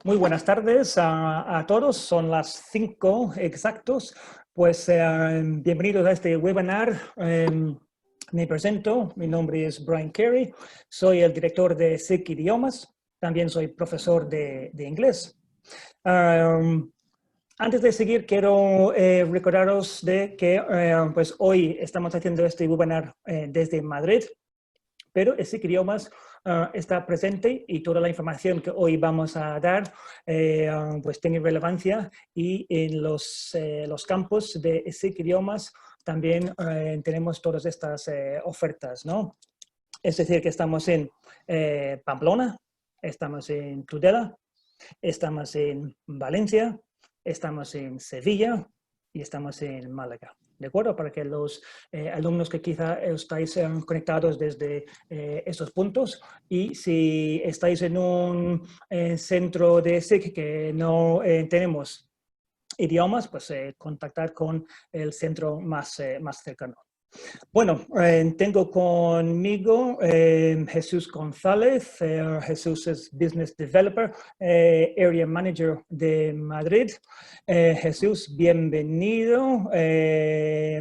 Muy buenas tardes a todos, son las 5 exactos. Pues bienvenidos a este webinar. Me presento, mi nombre es Brian Carey, soy el director de SIC Idiomas, también soy profesor de inglés. Antes de seguir, quiero recordaros de que pues hoy estamos haciendo este webinar desde Madrid, pero SIC Idiomas está presente y toda la información que hoy vamos a dar pues tiene relevancia, y en los campos de SIC Idiomas también tenemos todas estas ofertas, ¿no? Es decir, que estamos en Pamplona, estamos en Tudela, estamos en Valencia, estamos en Sevilla y estamos en Málaga. ¿De acuerdo? Para que los alumnos que quizá estáis conectados desde esos puntos, y si estáis en un centro de SIC que no tenemos idiomas, pues contactar con el centro más cercano. Bueno, tengo conmigo Jesús González. Jesús es Business Developer, Area Manager de Madrid. Jesús, bienvenido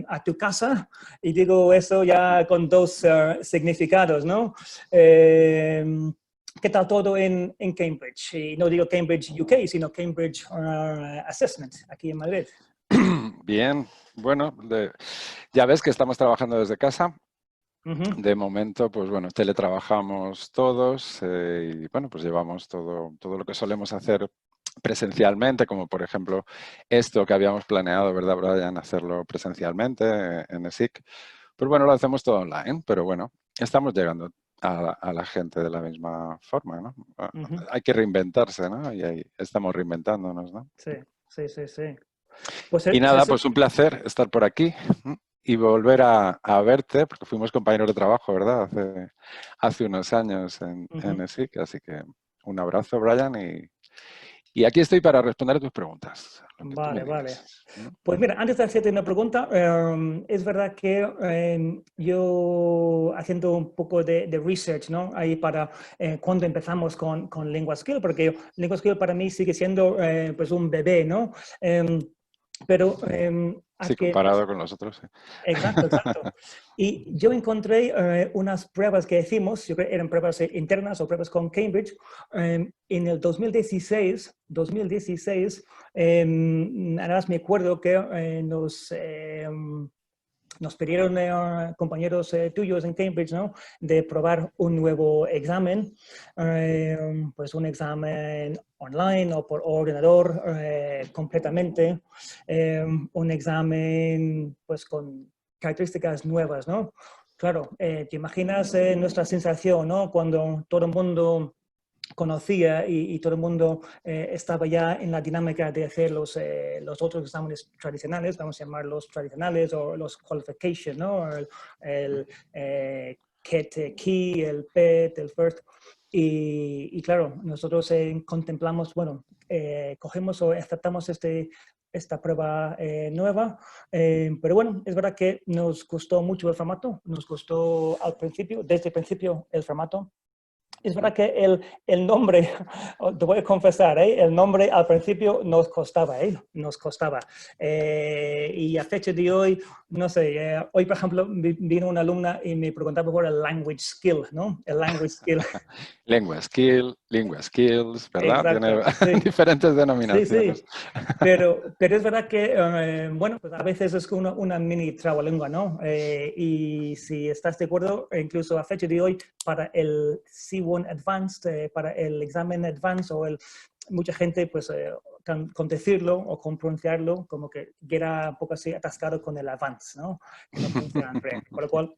a tu casa. Y digo eso ya con dos significados, ¿no? ¿Qué tal todo en Cambridge? Y no digo Cambridge UK, sino Cambridge Assessment, aquí en Madrid. Bien, bueno, ya ves que estamos trabajando desde casa. De momento, pues bueno, teletrabajamos todos y bueno, pues llevamos todo lo que solemos hacer presencialmente, como por ejemplo esto que habíamos planeado, ¿verdad, Brian? Hacerlo presencialmente en ESIC. Pues bueno, lo hacemos todo online, pero bueno, estamos llegando a la gente de la misma forma, ¿no? Hay que reinventarse, ¿no? Y ahí estamos reinventándonos, ¿no? Sí, sí, sí, sí. Pues, y nada, pues un placer estar por aquí y volver a verte, porque fuimos compañeros de trabajo, ¿verdad? Hace unos años en ESIC, así que un abrazo, Brian, y aquí estoy para responder a tus preguntas. Vale, vale. Pues mira, antes de hacerte una pregunta, es verdad que yo haciendo un poco de research, ¿no? Ahí para cuando empezamos con LinguaSkill, porque LinguaSkill para mí sigue siendo pues un bebé, ¿no? Pero sí, comparado con los otros, sí. Exacto, exacto. Y yo encontré unas pruebas que hicimos, yo creo que eran pruebas internas o pruebas con Cambridge, en el 2016, además me acuerdo que nos pidieron compañeros tuyos en Cambridge, ¿no?, de probar un nuevo examen, pues un examen online o por ordenador completamente, un examen pues con características nuevas, ¿no? Claro, te imaginas nuestra sensación, ¿no?, cuando todo el mundo conocía y todo el mundo estaba ya en la dinámica de hacer los otros exámenes tradicionales, vamos a llamarlos tradicionales, o los qualification, ¿no? El KET Key, el PET, el FIRST. Y claro, nosotros contemplamos, bueno, cogemos o aceptamos esta prueba nueva, pero bueno, es verdad que nos costó mucho el formato, nos costó al principio, desde el principio el formato. Es verdad que el nombre, te voy a confesar, el nombre al principio nos costaba, nos costaba. Y a fecha de hoy, no sé, hoy por ejemplo vino una alumna y me preguntaba por el language skill, ¿no? El language skill. Lengua skills, ¿verdad? Exacto, Tiene sí. diferentes Sí, denominaciones. sí, pero es verdad que, bueno, pues a veces es una mini trabalengua, ¿no? Y si estás de acuerdo, incluso a fecha de hoy, para el C1 Advanced, para el examen Advanced, mucha gente, pues, con decirlo o con pronunciarlo, como que queda un poco así atascado con el Advanced, ¿no? Que no pronuncian bien. Con lo cual,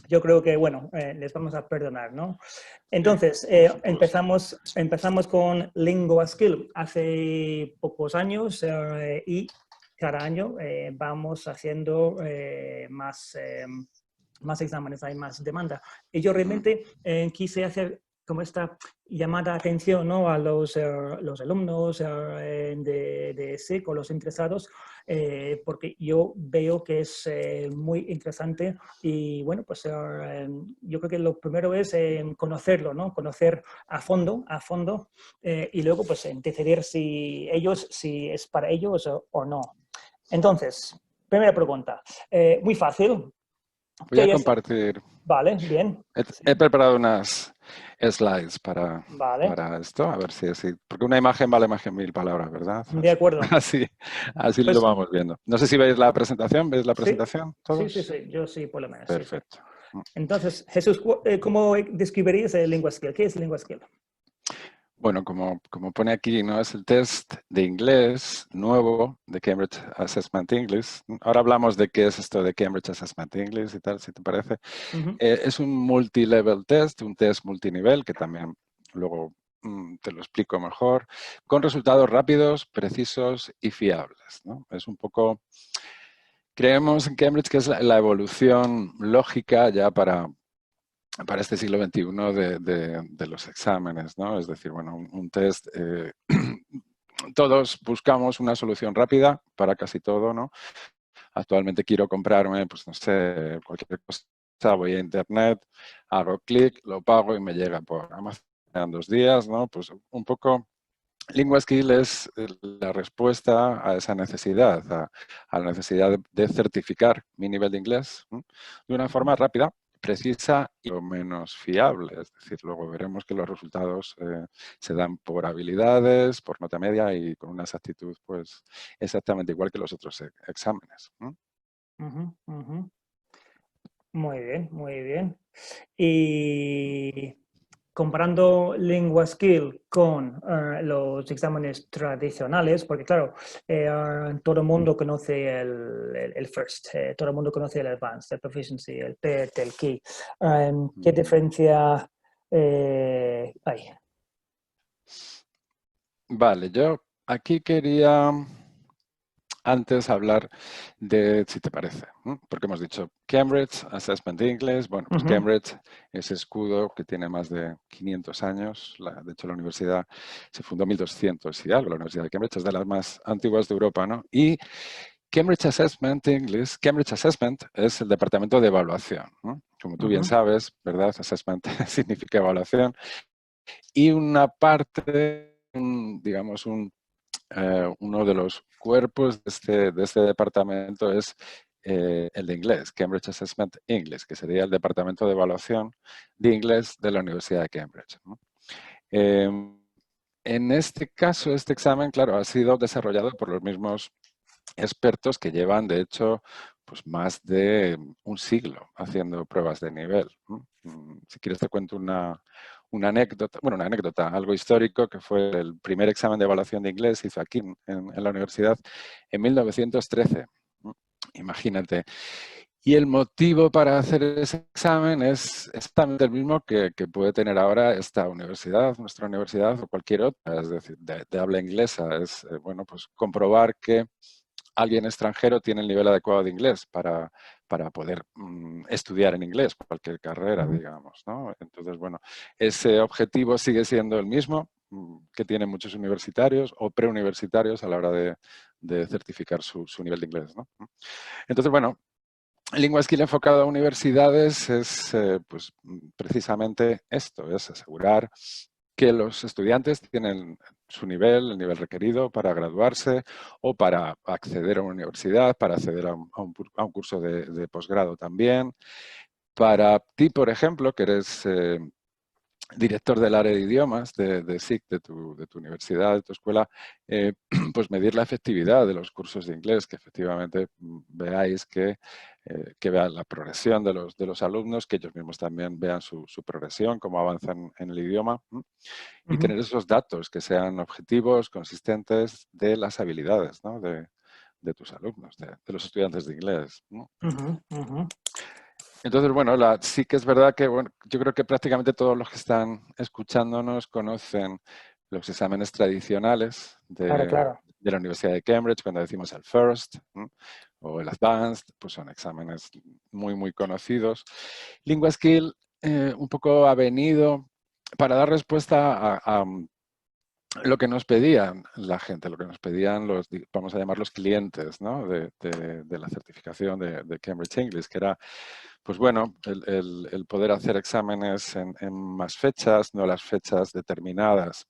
yo creo que, bueno, les vamos a perdonar, ¿no? Entonces, empezamos con LinguaSkill hace pocos años y cada año vamos haciendo más exámenes, hay más demanda. Y yo realmente quise hacer como esta llamada de atención, ¿no? A los alumnos de SIC o los interesados, porque yo veo que es muy interesante y bueno, pues yo creo que lo primero es conocerlo, ¿no? Conocer a fondo y luego pues decidir si es para ellos o no. Entonces, primera pregunta, muy fácil. Voy a compartir. Vale, bien. He preparado unas slides Vale, para esto, a ver si así. Porque una imagen vale más que 1000 palabras, ¿verdad? de acuerdo. Así lo Pues vamos viendo. No sé si veis la presentación. ¿Veis la sí, presentación sí, todos? yo sí, por lo menos, sí, sí. Perfecto. Entonces, Jesús, ¿cómo describirías el Lingua Skill? ¿Qué es Lingua Skill? Bueno, como pone aquí, ¿no? Es el test de inglés nuevo de Cambridge Assessment English. Ahora hablamos de qué es esto de Cambridge Assessment English y tal, si te parece. Es un multi-level test, un test multinivel, que también luego te lo explico mejor, con resultados rápidos, precisos y fiables, ¿no? Es un poco... Creemos en Cambridge que es la evolución lógica ya para este siglo XXI de los exámenes, ¿no? Es decir, bueno, un test, todos buscamos una solución rápida para casi todo, ¿no? Actualmente quiero comprarme, pues no sé, cualquier cosa, voy a internet, hago clic, lo pago y me llega por Amazon en 2 días, ¿no? Pues un poco Lingua Skill es la respuesta a esa necesidad, a la necesidad de certificar mi nivel de inglés, ¿no? De una forma rápida, precisa y lo menos fiable. Es decir, luego veremos que los resultados se dan por habilidades, por nota media y con una exactitud pues exactamente igual que los otros exámenes, ¿no? Muy bien, muy bien. Y comparando Lingua Skill con los exámenes tradicionales, porque claro, todo el mundo conoce el FIRST, todo el mundo conoce el Advanced, el Proficiency, el PET, el KEY. ¿Qué diferencia hay? Vale, yo aquí quería antes hablar de, si te parece, ¿no? Porque hemos dicho Cambridge Assessment English. Bueno, pues Cambridge, ese escudo que tiene más de 500 años. De hecho, la universidad se fundó en 1200 y algo. La Universidad de Cambridge es de las más antiguas de Europa, ¿no? Y Cambridge Assessment English, Cambridge Assessment es el departamento de evaluación, ¿no? Como tú bien sabes, ¿verdad? Assessment significa evaluación. Y una parte, digamos, uno de los cuerpos de este departamento es el de inglés, Cambridge Assessment English, que sería el departamento de evaluación de inglés de la Universidad de Cambridge, ¿no? En este caso, este examen, claro, ha sido desarrollado por los mismos expertos que llevan, de hecho, pues más de un siglo haciendo pruebas de nivel, ¿no? Si quieres te cuento una anécdota, bueno, una anécdota, algo histórico, que fue el primer examen de evaluación de inglés, se hizo aquí en la universidad en 1913. ¿No? Imagínate. Y el motivo para hacer ese examen es exactamente el mismo que puede tener ahora esta universidad, nuestra universidad o cualquier otra, es decir, de habla inglesa. Es, bueno, pues comprobar que alguien extranjero tiene el nivel adecuado de inglés para poder estudiar en inglés, cualquier carrera, digamos, ¿no? Entonces, bueno, ese objetivo sigue siendo el mismo que tienen muchos universitarios o preuniversitarios a la hora de certificar su nivel de inglés, ¿no? Entonces, bueno, Lingua Skill enfocado a universidades es pues, precisamente esto, es asegurar que los estudiantes tienen su nivel, el nivel requerido para graduarse o para acceder a una universidad, para acceder a un curso de posgrado también. Para ti, por ejemplo, que eres director del área de idiomas de SIC, de tu universidad, de tu escuela, pues medir la efectividad de los cursos de inglés, que efectivamente veáis que vean la progresión de los alumnos, que ellos mismos también vean su progresión, cómo avanzan en el idioma, y tener esos datos que sean objetivos, consistentes de las habilidades, ¿no? de tus alumnos, de los estudiantes de inglés, ¿no? Entonces, bueno, sí que es verdad que bueno, yo creo que prácticamente todos los que están escuchándonos conocen los exámenes tradicionales Claro, claro. de la Universidad de Cambridge, cuando decimos el FIRST, ¿no? O el Advanced, pues son exámenes muy, muy conocidos. Lingua Skill un poco ha venido para dar respuesta a lo que nos pedían la gente, lo que nos pedían los, vamos a llamarlos clientes, ¿no? de la certificación de Cambridge English, que era, pues bueno, el poder hacer exámenes en más fechas, no las fechas determinadas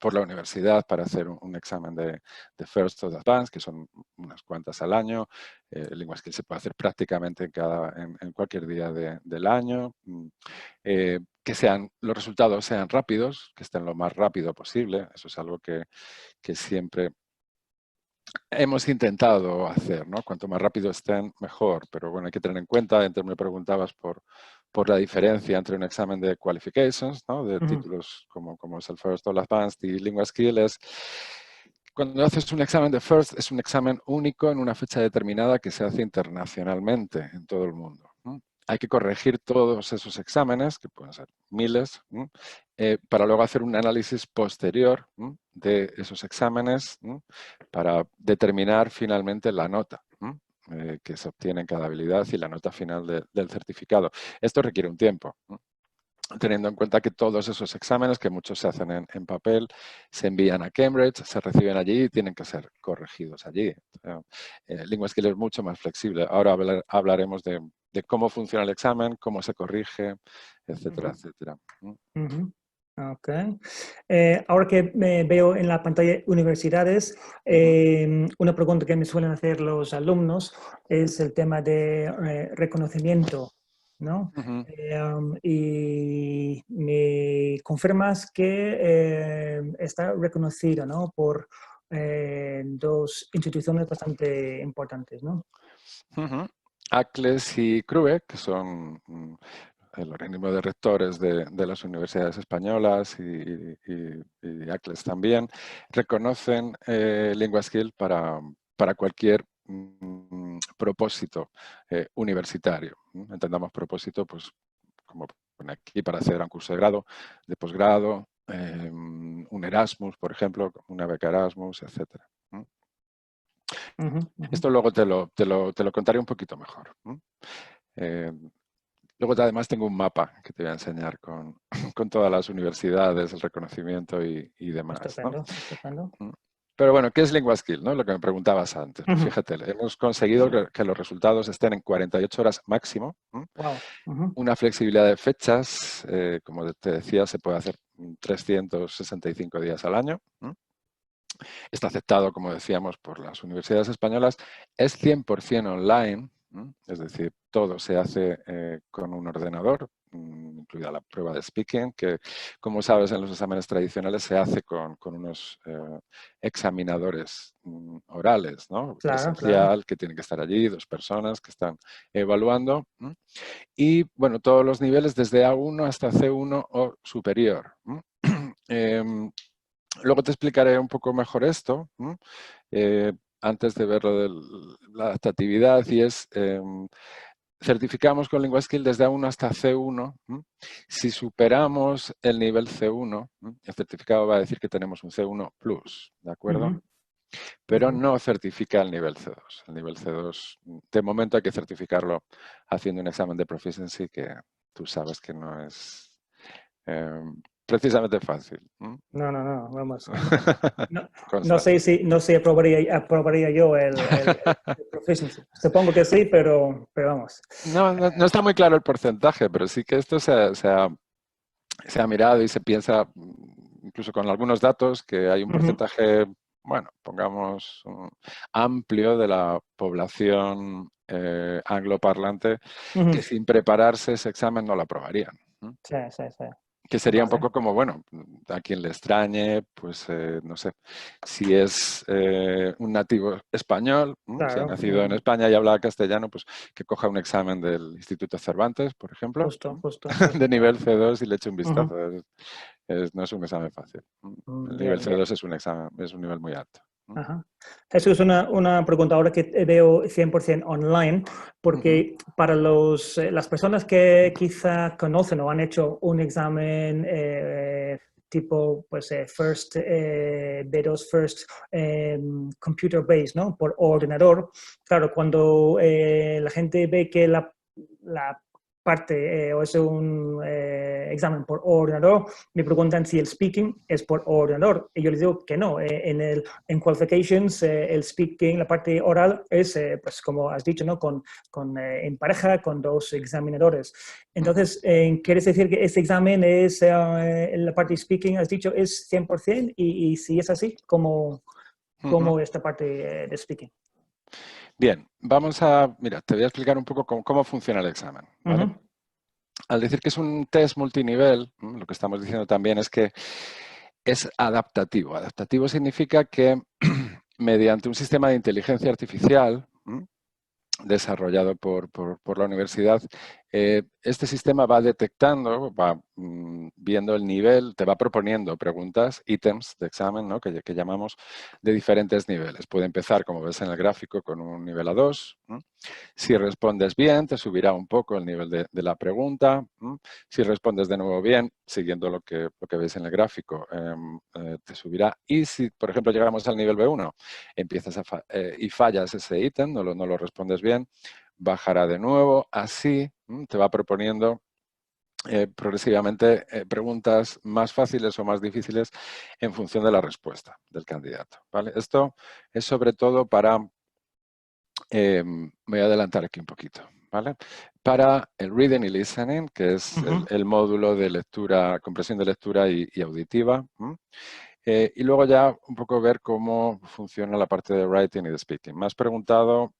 por la universidad para hacer un examen de First o de Advanced, que son unas cuantas al año. LinguaSkill se puede hacer prácticamente en cualquier día del año. Que los resultados sean rápidos, que estén lo más rápido posible. Eso es algo que siempre hemos intentado hacer, ¿no? Cuanto más rápido estén, mejor. Pero bueno, hay que tener en cuenta, antes me preguntabas por la diferencia entre un examen de qualifications, ¿no? De títulos como es el First o el Advanced y LinguaSkill es... Cuando haces un examen de First, es un examen único en una fecha determinada que se hace internacionalmente en todo el mundo. Hay que corregir todos esos exámenes, que pueden ser miles, para luego hacer un análisis posterior de esos exámenes para determinar finalmente la nota que se obtiene en cada habilidad y la nota final del certificado. Esto requiere un tiempo. Teniendo en cuenta que todos esos exámenes, que muchos se hacen en papel, se envían a Cambridge, se reciben allí y tienen que ser corregidos allí. LinguaSkill es mucho más flexible. Ahora hablaremos de cómo funciona el examen, cómo se corrige, etcétera, etcétera. Ok. Ahora que me veo en la pantalla universidades, una pregunta que me suelen hacer los alumnos es el tema de reconocimiento, ¿no? Y me confirmas que está reconocido, ¿no? Por dos instituciones bastante importantes, ¿no? ACLES y CRUE, que son el organismo de rectores de las universidades españolas y ACLES también, reconocen LinguaSkill para cualquier propósito universitario. Entendamos propósito, pues, como pone aquí, para acceder a un curso de grado, de posgrado, un Erasmus, por ejemplo, una beca Erasmus, etcétera. Esto luego te lo contaré un poquito mejor. Luego además tengo un mapa que te voy a enseñar con todas las universidades, el reconocimiento y demás. Estupendo, ¿no? estupendo. Pero bueno, ¿qué es LinguaSkill? ¿No? Lo que me preguntabas antes. Pues fíjate, hemos conseguido que los resultados estén en 48 horas máximo. Wow. Una flexibilidad de fechas, como te decía, se puede hacer 365 días al año. Está aceptado, como decíamos, por las universidades españolas. Es 100% online, es decir, todo se hace con un ordenador, incluida la prueba de speaking, que, como sabes, en los exámenes tradicionales se hace con unos examinadores orales, ¿no? Claro, Presencial, claro. que tienen que estar allí, 2 personas que están evaluando. Y, bueno, todos los niveles desde A1 hasta C1 o superior. Luego te explicaré un poco mejor esto, antes de ver lo de la adaptatividad, y es, certificamos con LinguaSkill desde A1 hasta C1. Si superamos el nivel C1, el certificado va a decir que tenemos un C1 Plus, ¿de acuerdo? Pero no certifica el nivel C2. El nivel C2, de momento hay que certificarlo haciendo un examen de proficiency que tú sabes que no es precisamente fácil. No, vamos. No sé si aprobaría yo el proficiency. Supongo que sí, pero vamos. No está muy claro el porcentaje, pero sí que esto se ha mirado y se piensa, incluso con algunos datos, que hay un porcentaje, bueno, pongamos amplio de la población angloparlante que sin prepararse ese examen no lo aprobarían. Sí. Que sería un Vale. poco como, bueno, a quien le extrañe, pues no sé, si es un nativo español, Claro. si ha nacido en España y habla castellano, pues que coja un examen del Instituto Cervantes, por ejemplo, Justo. de nivel C2 y le eche un vistazo. No es un examen fácil. El nivel Bien. C2 es un examen, es un nivel muy alto. Ajá. Eso es una pregunta ahora que veo 100% online, porque para las personas que quizá conocen o han hecho un examen tipo pues, First, B2 First Computer Based, ¿no? Por ordenador, claro, cuando la gente ve que la parte o es un examen por ordenador, me preguntan si el speaking es por ordenador. Y yo les digo que no. En qualifications, el speaking, la parte oral, es, pues como has dicho, ¿no? En pareja, con dos examinadores. Entonces, ¿quieres decir que este examen es, la parte speaking, has dicho, es 100%? Y si es así, ¿cómo esta parte de speaking? Bien, mira, te voy a explicar un poco cómo funciona el examen, ¿vale? Al decir que es un test multinivel, lo que estamos diciendo también es que es adaptativo. Adaptativo significa que mediante un sistema de inteligencia artificial desarrollado por la universidad, este sistema va detectando, va viendo el nivel, te va proponiendo preguntas, ítems de examen, ¿no? que llamamos de diferentes niveles. Puede empezar, como ves en el gráfico, con un nivel A2. Si respondes bien, te subirá un poco el nivel de la pregunta. Si respondes de nuevo bien, siguiendo lo que veis en el gráfico, te subirá. Y si, por ejemplo, llegamos al nivel B1, empiezas y fallas ese ítem, no lo respondes bien, bajará de nuevo. Así te va proponiendo progresivamente preguntas más fáciles o más difíciles en función de la respuesta del candidato, ¿vale? Esto es sobre todo para... me voy a adelantar aquí un poquito, ¿vale? Para el reading y listening, que es el módulo de lectura, compresión de lectura y auditiva. Y luego ya un poco ver cómo funciona la parte de writing y de speaking. Me has preguntado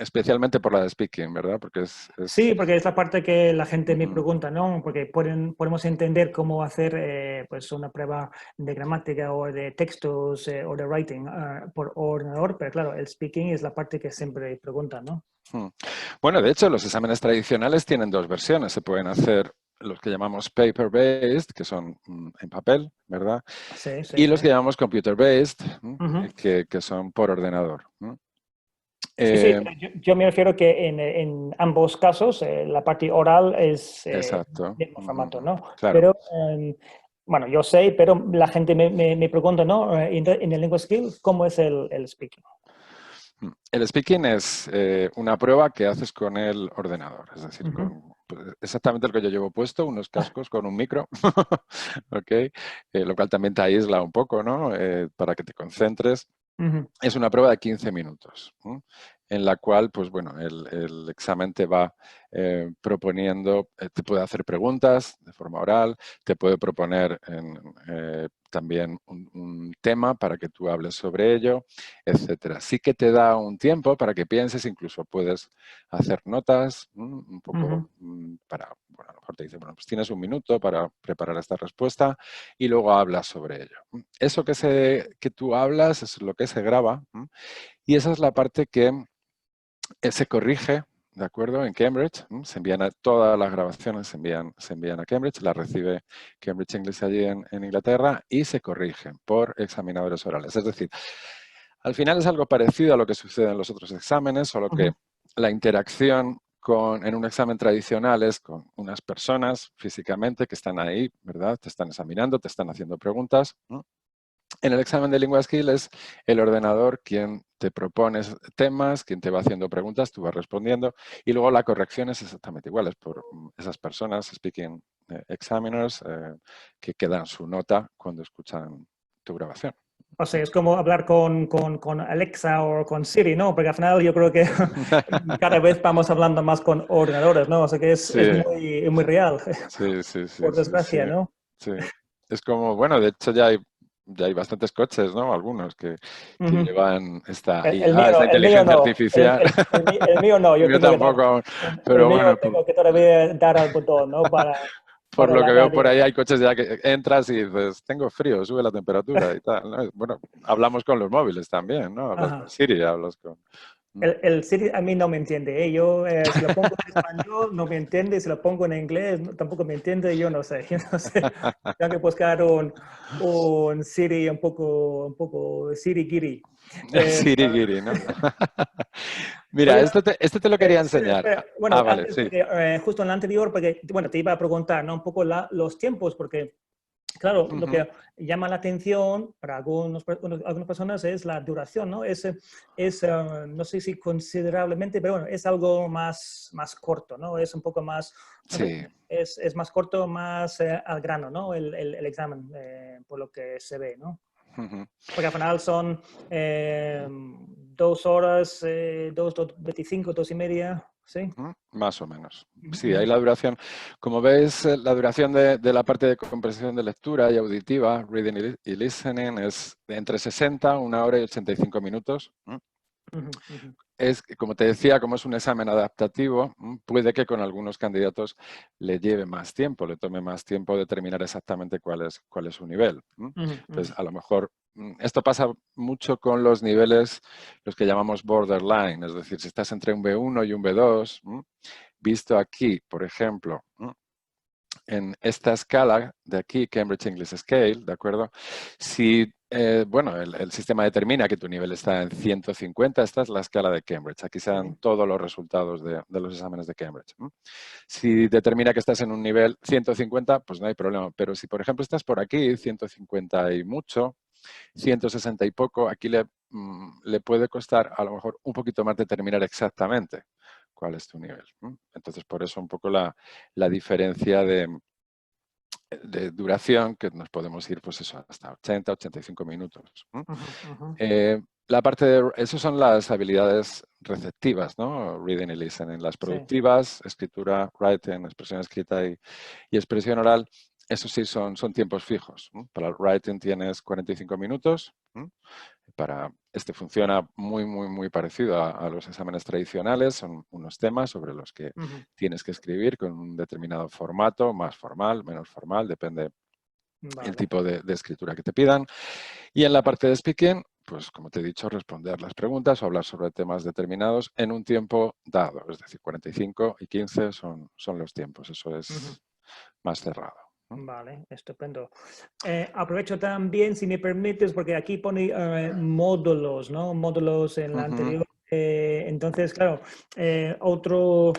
especialmente por la de speaking, ¿verdad? Porque Sí, porque es la parte que la gente me pregunta, ¿no? Porque podemos entender cómo hacer pues una prueba de gramática o de textos o de writing por ordenador, pero claro, el speaking es la parte que siempre preguntan, ¿no? Bueno, de hecho, los exámenes tradicionales tienen dos versiones. Se pueden hacer los que llamamos paper-based, que son en papel, ¿verdad? Sí, sí, y los sí. que llamamos computer-based, que son por ordenador. Sí, yo me refiero que en ambos casos la parte oral es Exacto. del mismo formato, ¿no? Claro. Pero, bueno, yo sé, pero la gente me pregunta, ¿no? En el Lingua Skills, ¿cómo es el speaking? El speaking es una prueba que haces con el ordenador, es decir, con exactamente el que yo llevo puesto, unos cascos con un micro, ¿ok? Lo cual también te aísla un poco, ¿no? Para que te concentres. Es una prueba de 15 minutos, en la cual, pues bueno, el examen te va proponiendo, te puede hacer preguntas de forma oral, te puede proponer también un tema para que tú hables sobre ello, etcétera. Sí que te da un tiempo para que pienses, incluso puedes hacer notas, un poco para, bueno, a lo mejor te dice, bueno, pues tienes un minuto para preparar esta respuesta y luego hablas sobre ello. Eso que tú hablas es lo que se graba y esa es la parte que se corrige, ¿de acuerdo? En Cambridge, se envían todas las grabaciones, se envían a Cambridge, las recibe Cambridge English allí en Inglaterra y se corrigen por examinadores orales. Es decir, al final es algo parecido a lo que sucede en los otros exámenes, solo que la interacción en un examen tradicional es con unas personas físicamente que están ahí, ¿verdad? Te están examinando, te están haciendo preguntas. En el examen de Lingua Skill es el ordenador quien te propone temas, quien te va haciendo preguntas, tú vas respondiendo y luego la corrección es exactamente igual, es por esas personas, speaking examiners, que dan su nota cuando escuchan tu grabación. O sea, es como hablar con Alexa o con Siri, ¿no? Porque al final yo creo que cada vez vamos hablando más con ordenadores, ¿no? O sea que es muy real, Sí. por desgracia, ¿no? Sí. Es como, bueno, de hecho ya hay bastantes coches, ¿no? Algunos que llevan esta IA, esta El mío inteligencia no, artificial. el mío no, El yo mío tengo que dar, tampoco aún. el Pero mío bueno, tengo que todavía dar al botón, ¿no? por Para lo la que veo por radio. ahí hay coches ya que entras y dices, tengo frío, sube la temperatura y tal, ¿no? Bueno, hablamos con los móviles también, ¿no? Hablas con Ajá. Siri, hablas con... El Siri a mí no me entiende, ¿eh? Yo, si lo pongo en español, no me entiende. Si lo pongo en inglés, tampoco me entiende. Yo no sé, yo no sé. Tengo que buscar un Siri un poco Siri-giri. Siri Giri, ¿no? Mira, Oye, este te lo quería enseñar. espera. Bueno, Ah, vale, antes, sí. porque justo en la anterior, porque, bueno, te iba a preguntar, ¿no? Un poco los tiempos, porque Claro, lo que llama la atención para algunas personas es la duración, ¿no? No sé si considerablemente, pero bueno, es algo más corto, ¿no? Es un poco más, no sé, Sí. es más corto, más al grano, ¿no? El examen, por lo que se ve, ¿no? Porque al final son 2 horas, 2:25, 2:30, ¿sí? Más o menos. Sí, hay la duración. Como veis, la duración de la parte de comprensión de lectura y auditiva, reading y listening, es de entre 60, 1 hora y 85 minutos. Es, como te decía, como es un examen adaptativo, puede que con algunos candidatos le lleve más tiempo, le tome más tiempo determinar exactamente cuál es su nivel. Entonces, a lo mejor, esto pasa mucho con los niveles, los que llamamos borderline, es decir, si estás entre un B1 y un B2, visto aquí, por ejemplo, en esta escala de aquí, Cambridge English Scale, ¿de acuerdo? Si, bueno, el sistema determina que tu nivel está en 150, esta es la escala de Cambridge. Aquí se dan todos los resultados de los exámenes de Cambridge. Si determina que estás en un nivel 150, pues no hay problema. Pero si, por ejemplo, estás por aquí, 150 y mucho, 160 y poco, aquí le puede costar a lo mejor un poquito más determinar exactamente cuál es tu nivel. Entonces, por eso un poco la diferencia de duración, que nos podemos ir pues eso, hasta 80, 85 minutos. La parte de, esas son las habilidades receptivas, ¿no? Reading y listening. Las productivas, escritura, writing, expresión escrita y expresión oral, eso sí son tiempos fijos. Para el writing tienes 45 minutos. Para este funciona muy parecido a los exámenes tradicionales. Son unos temas sobre los que tienes que escribir con un determinado formato, más formal, menos formal, depende el tipo de escritura que te pidan. Y en la parte de speaking, pues como te he dicho, responder las preguntas o hablar sobre temas determinados en un tiempo dado. Es decir, 45 y 15 son los tiempos. Eso es más cerrado. Vale, estupendo. Aprovecho también, si me permites, porque aquí pone módulos, ¿no? Módulos en la anterior. Entonces, claro, otro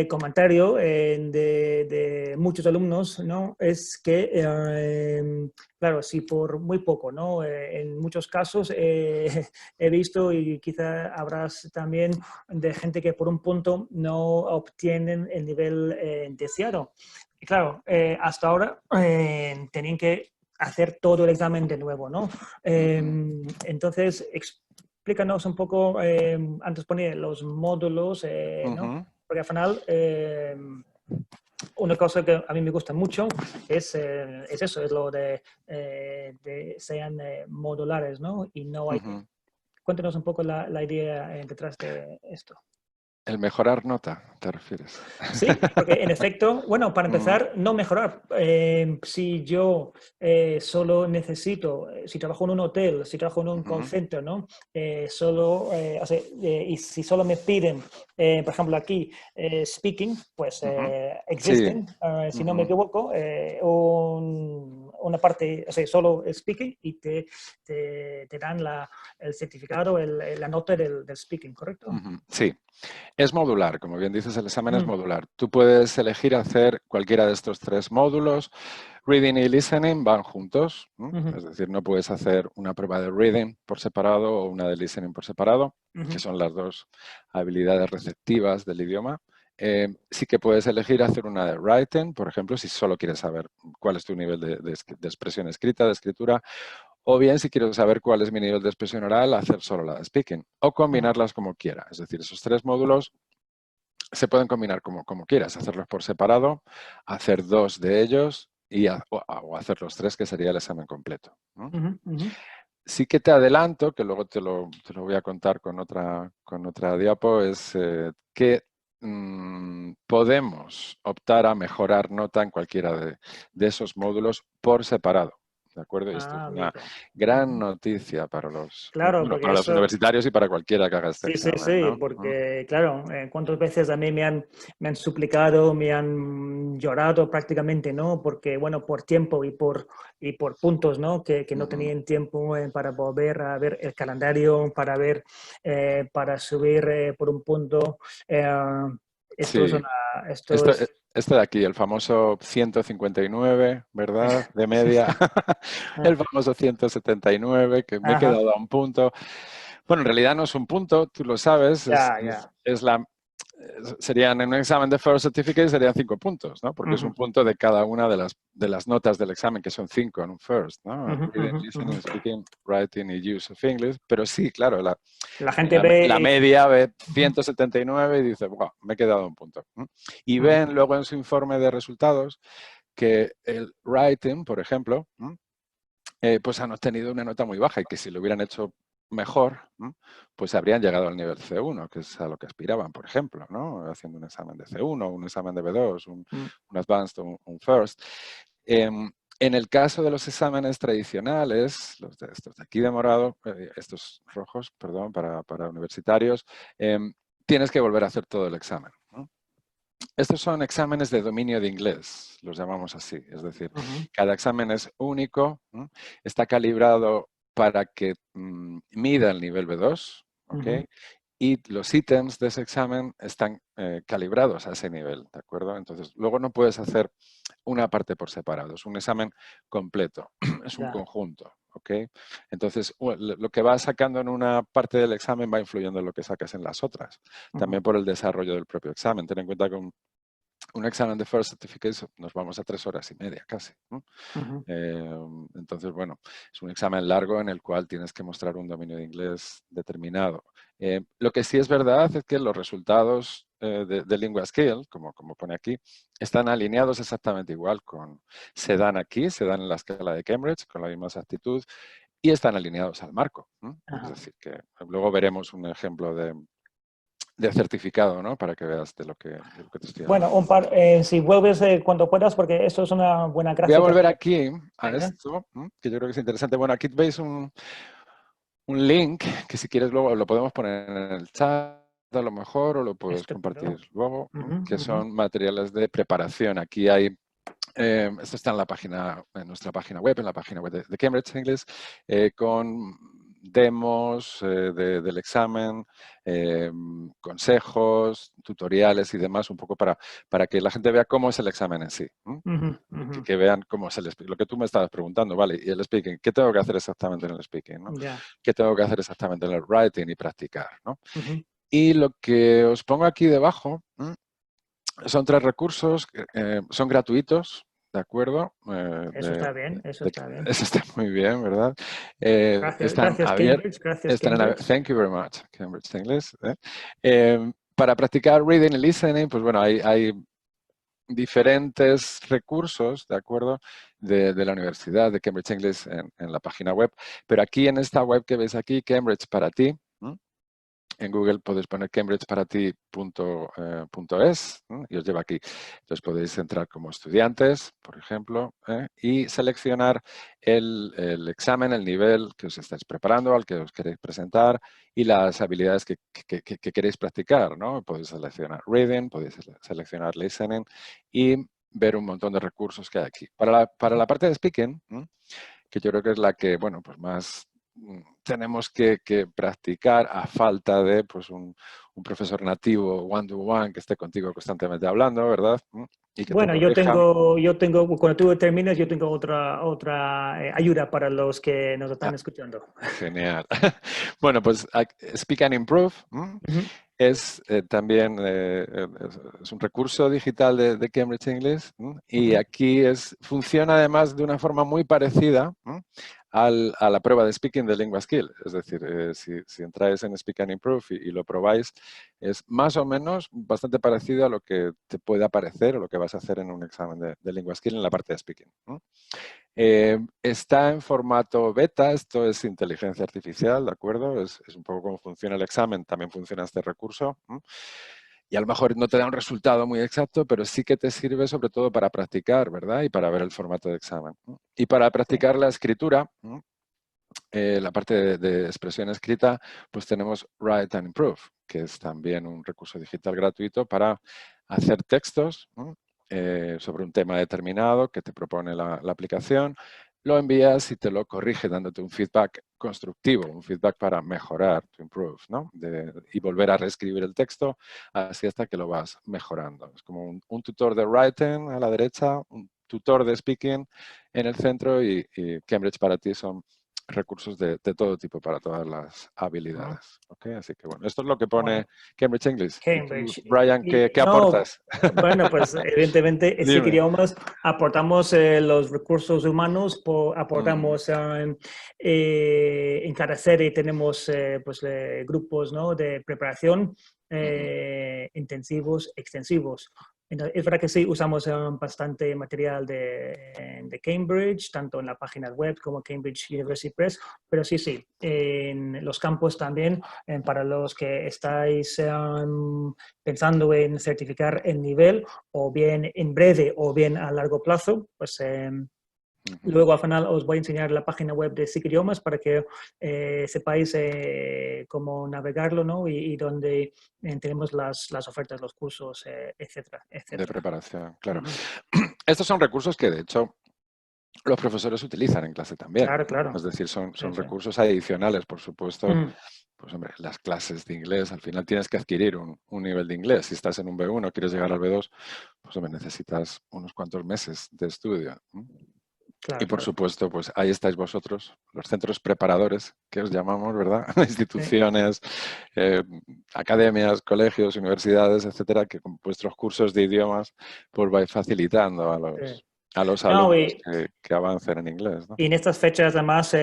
comentario de muchos alumnos, ¿no? Es que, claro, si por muy poco, ¿no? En muchos casos he visto, y quizá habrás también, de gente que por un punto no obtienen el nivel deseado. Y claro, hasta ahora tenían que hacer todo el examen de nuevo, ¿no? Entonces, explícanos un poco, antes ponía los módulos, ¿no? Porque al final, una cosa que a mí me gusta mucho es eso, es lo de sean modulares, ¿no? Y no hay que... Cuéntanos un poco la idea detrás de esto. El mejorar nota, ¿te refieres? Sí, porque en efecto, bueno, para empezar, no mejorar. Si yo solo necesito, si trabajo en un hotel, si trabajo en un call center, ¿no? Y si solo me piden, por ejemplo, aquí, speaking, pues Sí. existen, si no me equivoco, una parte, o sea, solo speaking, y te dan el certificado, la nota del speaking, ¿correcto? Sí. Es modular, como bien dices, el examen es modular. Tú puedes elegir hacer cualquiera de estos 3 módulos. Reading y listening van juntos, es decir, no puedes hacer una prueba de reading por separado o una de listening por separado, que son las 2 habilidades receptivas del idioma. Sí que puedes elegir hacer una de writing, por ejemplo, si solo quieres saber cuál es tu nivel de expresión escrita, de escritura, o bien, si quiero saber cuál es mi nivel de expresión oral, hacer solo la de speaking, o combinarlas como quiera. Es decir, esos 3 módulos se pueden combinar como quieras, hacerlos por separado, hacer 2 de ellos o hacer los 3, que sería el examen completo. Sí que te adelanto, que luego te lo voy a contar con otra diapo, es que podemos optar a mejorar nota en cualquiera de esos módulos por separado. ¿De acuerdo? Y esto es una Amigo. gran noticia para los, Claro, bueno, porque para los eso... universitarios y para cualquiera que haga este Sí, sí, examen, sí, ¿no? porque claro, cuántas veces a mí me han suplicado, me han llorado prácticamente, ¿no? Porque, bueno, por tiempo y por puntos, ¿no? Que no tenían tiempo para volver a ver el calendario, para ver, para subir por un punto. Esto es Sí. una... Esto Esto, es... Este de aquí, el famoso 159, ¿verdad? De media. El famoso 179, que me he Ajá. quedado a un punto. Bueno, en realidad no es un punto, tú lo sabes, Ya, ya. serían en un examen de First Certificate serían 5 puntos, ¿no? Porque es un Ujú, punto de cada una de las notas del examen, que son 5 en un First, ¿no? ujú, Reading, ujú, ujú. listening, speaking, writing y use of English. Pero sí, claro, La gente ve la y... media ve Ujú, 179 y dice, wow, me he quedado a un punto. Y ujú, ven luego en su informe de resultados que el writing, por ejemplo, pues han obtenido una nota muy baja y que si lo hubieran hecho mejor, pues habrían llegado al nivel C1, que es a lo que aspiraban, por ejemplo, ¿no? Haciendo un examen de C1, un examen de B2, ujú. un Advanced, un First. En el caso de los exámenes tradicionales, estos de aquí de morado, estos rojos, perdón, para universitarios, tienes que volver a hacer todo el examen, ¿no? Estos son exámenes de dominio de inglés, los llamamos así. Es decir, Ujú, cada examen es único, está calibrado para que mida el nivel B2, ¿ok? ujú, Y los ítems de ese examen están calibrados a ese nivel, ¿de acuerdo? Entonces, luego no puedes hacer una parte por separado, es un examen completo, es un ya, conjunto, ¿ok? Entonces, lo que vas sacando en una parte del examen va influyendo en lo que sacas en las otras, ujú, también por el desarrollo del propio examen. Ten en cuenta que un examen de First Certificate nos vamos a 3 horas y media casi, ¿no? ujú. Entonces, bueno, es un examen largo en el cual tienes que mostrar un dominio de inglés determinado. Lo que sí es verdad es que los resultados de Lingua Skill, como pone aquí, están alineados exactamente igual se dan aquí, se dan en la escala de Cambridge con la misma exactitud y están alineados al marco, ¿no? Es Ajá. decir, que luego veremos un ejemplo de certificado, ¿no? Para que veas de lo que te estoy Bueno, hablando. si vuelves cuando puedas, porque esto es una buena Voy a gráfica. volver aquí a Venga, esto, que yo creo que es interesante. Bueno, aquí veis un link que si quieres luego lo podemos poner en el chat a lo mejor o lo puedes compartir estupendo. luego, Ujú, que ujú, son materiales de preparación. Aquí hay, esto está en nuestra página web, en la página web de Cambridge English, con demos del examen, consejos, tutoriales y demás, un poco para que la gente vea cómo es el examen en sí. ujú, ujú. Que vean cómo es lo que tú me estabas preguntando, ¿vale? Y el speaking, ¿qué tengo que hacer exactamente en el speaking, ¿no? Ya. ¿Qué tengo que hacer exactamente en el writing y practicar, ¿no? Ujú. Y lo que os pongo aquí debajo son 3 recursos, son gratuitos, ¿de acuerdo? Eso está bien, eso está bien. Eso está muy bien, ¿verdad? Gracias, Están gracias abiertos. Cambridge, gracias Cambridge. Thank you very much, Cambridge English. Para practicar reading y listening, pues bueno, hay diferentes recursos, ¿de acuerdo? De la Universidad de Cambridge English en la página web. Pero aquí en esta web que veis aquí, Cambridge para ti, en Google podéis poner cambridgeparati.es y os lleva aquí. Entonces podéis entrar como estudiantes, por ejemplo, y seleccionar el examen, el nivel que os estáis preparando, al que os queréis presentar y las habilidades que queréis practicar, ¿no? Podéis seleccionar reading, podéis seleccionar listening y ver un montón de recursos que hay aquí. Para la parte de speaking, que yo creo que es la que, bueno, pues más tenemos que practicar a falta de pues un profesor nativo one-to-one que esté contigo constantemente hablando, ¿verdad? Y que te Bueno, corrija. cuando tú termines, yo tengo otra ayuda para los que nos Ah, están escuchando. genial. Bueno, pues Speak and Improve Ujú, es también es un recurso digital de Cambridge English y ujú. aquí funciona además de una forma muy parecida a la prueba de speaking de Lingua Skill. Es decir, si entráis en Speak and Improve y lo probáis, es más o menos bastante parecido a lo que te puede aparecer o lo que vas a hacer en un examen de Lingua Skill en la parte de speaking. Está en formato beta, esto es inteligencia artificial, ¿de acuerdo? Es un poco cómo funciona el examen, también funciona este recurso. Y a lo mejor no te da un resultado muy exacto, pero sí que te sirve sobre todo para practicar, ¿verdad? Y para ver el formato de examen. Y para Sí. practicar la escritura, la parte de expresión escrita, pues tenemos Write and Improve, que es también un recurso digital gratuito para hacer textos sobre un tema determinado que te propone la aplicación, lo envías y te lo corrige dándote un feedback constructivo, un feedback para mejorar, to improve, ¿no? Y volver a reescribir el texto así hasta que lo vas mejorando. Es como un tutor de writing a la derecha, un tutor de speaking en el centro y Cambridge para ti son recursos de todo tipo para todas las Ujú. habilidades. ¿Ok? Así que bueno, esto es lo que pone Bueno, Cambridge English. ¿Y tú, Cambridge. Brian, qué No, aportas? bueno, pues evidentemente SIG Dime. Idiomas aportamos los recursos humanos, Mm, aportamos en cada serie tenemos pues, grupos, ¿no? De preparación ujú. intensivos, extensivos. Entonces, es verdad que sí, usamos bastante material de Cambridge, tanto en la página web como Cambridge University Press, pero sí, sí, en los campos también, para los que estáis pensando en certificar el nivel, o bien en breve o bien a largo plazo, pues Ujú. luego al final os voy a enseñar la página web de SIG Idiomas para que sepáis cómo navegarlo, ¿no? Y donde tenemos las ofertas, los cursos, etcétera, De etcétera. preparación, claro. Ujú. Estos son recursos que, de hecho, los profesores utilizan en clase también, Claro, ¿no? claro. Es decir, Sí, son sí. recursos adicionales, por supuesto. Mm. Pues hombre, las clases de inglés, al final tienes que adquirir un nivel de inglés. Si estás en un B1, quieres llegar al B2, pues hombre, necesitas unos cuantos meses de estudio, ¿no? Y Claro, por claro. supuesto, pues ahí estáis vosotros, los centros preparadores, que os llamamos, ¿verdad? Sí. Instituciones, eh, academias, colegios, universidades, etcétera, que con vuestros cursos de idiomas pues vais facilitando Sí. a los No, alumnos que avancen en inglés, ¿no? y en estas fechas, además,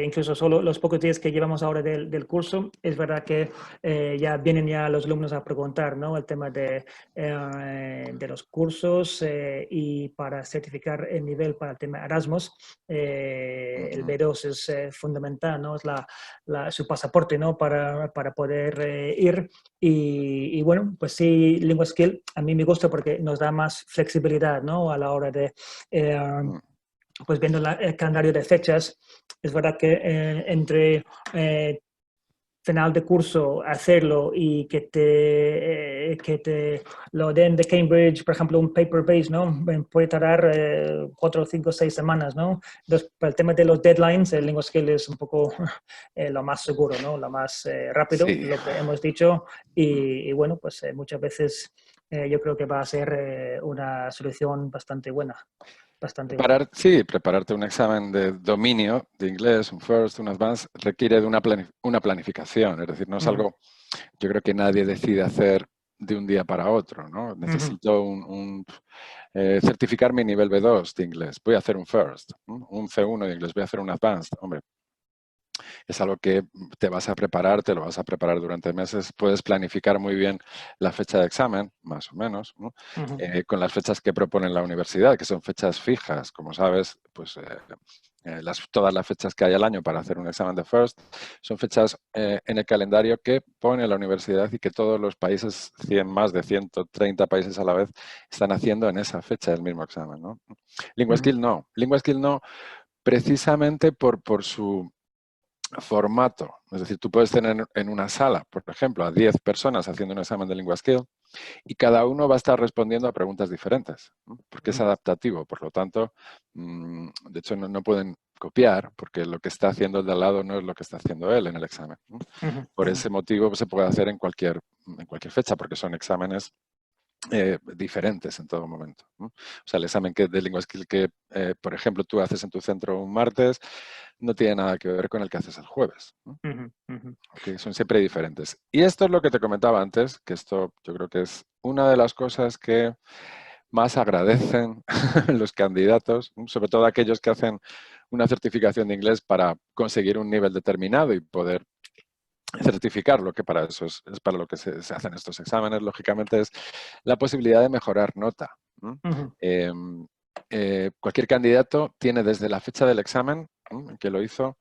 incluso solo los pocos días que llevamos ahora del curso, es verdad que ya vienen ya los alumnos a preguntar, ¿no? El tema de los cursos y para certificar el nivel para el tema Erasmus, el Ujú. B2 es fundamental, ¿no? Es su pasaporte, ¿no? Para poder ir. Y bueno, pues sí, Lingua Skill a mí me gusta porque nos da más flexibilidad, ¿no? A la hora de Mm. pues viendo el calendario de fechas, es verdad que entre final de curso hacerlo y que te lo den de Cambridge, por ejemplo, un paper base, ¿no? Puede tardar 4, 5, 6 semanas, ¿no? Entonces, para el tema de los deadlines, el Lingua Skill es un poco lo más seguro, ¿no? Lo más rápido, Sí. lo que hemos dicho. Mm. Y bueno, pues muchas veces yo creo que va a ser una solución bastante buena. Bastante buena. Sí, prepararte un examen de dominio de inglés, un first, un advanced, requiere de una planificación. Es decir, no es Mm, algo, yo creo que nadie decide hacer de un día para otro, ¿no? ujú. Necesito certificar mi nivel B2 de inglés. Voy a hacer un first, ¿no? Un C1 de inglés, voy a hacer un advanced. Hombre, es algo que te vas a preparar, te lo vas a preparar durante meses. Puedes planificar muy bien la fecha de examen, más o menos, ¿no? Ujú. Con las fechas que propone la universidad, que son fechas fijas. Como sabes, pues todas las fechas que hay al año para hacer un examen de FIRST son fechas en el calendario que pone la universidad y que todos los países, más de 130 países a la vez, están haciendo en esa fecha el mismo examen, ¿no? Ujú. LinguaSkill no. LinguaSkill no, precisamente por su formato. Es decir, tú puedes tener en una sala, por ejemplo, a 10 personas haciendo un examen de Lingua Skill y cada uno va a estar respondiendo a preguntas diferentes, ¿no? Porque es Ujú. adaptativo. Por lo tanto, de hecho, no pueden copiar porque lo que está haciendo el de al lado no es lo que está haciendo él en el examen, ¿no? Ujú. Por Ujú. ese motivo pues, se puede hacer en cualquier fecha porque son exámenes diferentes en todo momento, ¿no? O sea, el examen de Lingua Skill que, por ejemplo, tú haces en tu centro un martes, no tiene nada que ver con el que haces el jueves, ¿no? Ujú. Ujú. Okay, son siempre diferentes. Y esto es lo que te comentaba antes, que esto yo creo que es una de las cosas que más agradecen los candidatos, ¿no? Sobre todo aquellos que hacen una certificación de inglés para conseguir un nivel determinado y poder certificarlo, que para eso es para lo que se hacen estos exámenes, lógicamente, es la posibilidad de mejorar nota, ¿no? Ujú. Cualquier candidato tiene desde la fecha del examen, ¿no?, que lo hizo,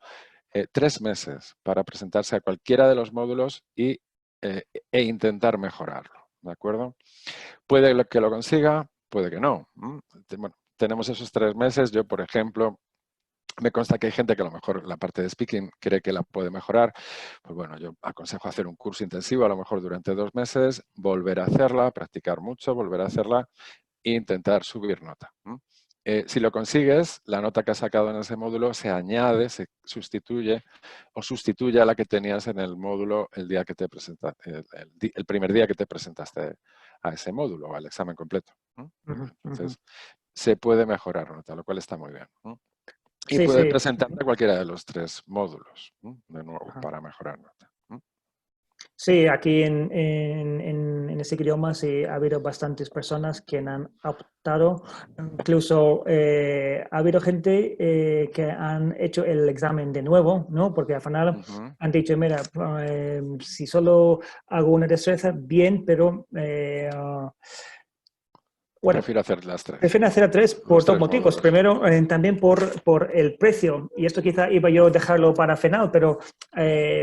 3 meses para presentarse a cualquiera de los módulos e intentar mejorarlo, ¿de acuerdo? Puede que lo consiga, puede que no. Bueno, tenemos esos 3 meses. Yo, por ejemplo, me consta que hay gente que a lo mejor la parte de speaking cree que la puede mejorar. Pues bueno, yo aconsejo hacer un curso intensivo, a lo mejor durante 2 meses, volver a hacerla, practicar mucho, volver a hacerla e intentar subir nota. Si lo consigues, la nota que has sacado en ese módulo se añade, se sustituye o sustituye a la que tenías en el módulo el día que te presentaste, el primer día que te presentaste a ese módulo o al examen completo. Entonces, se puede mejorar nota, lo cual está muy bien. Y Sí, puedes sí. presentarte a cualquiera de los 3 módulos, de nuevo, para mejorar nota. Sí, aquí en ese idioma sí ha habido bastantes personas que han optado, incluso ha habido gente que han hecho el examen de nuevo, ¿no? Porque al final han dicho, mira, si solo hago una destreza, bien, pero bueno, Prefiero hacer las 3. prefieren hacer a 3 por Los 2 3 motivos. módulos. Primero, también por el precio. Y esto quizá iba yo a dejarlo para final, pero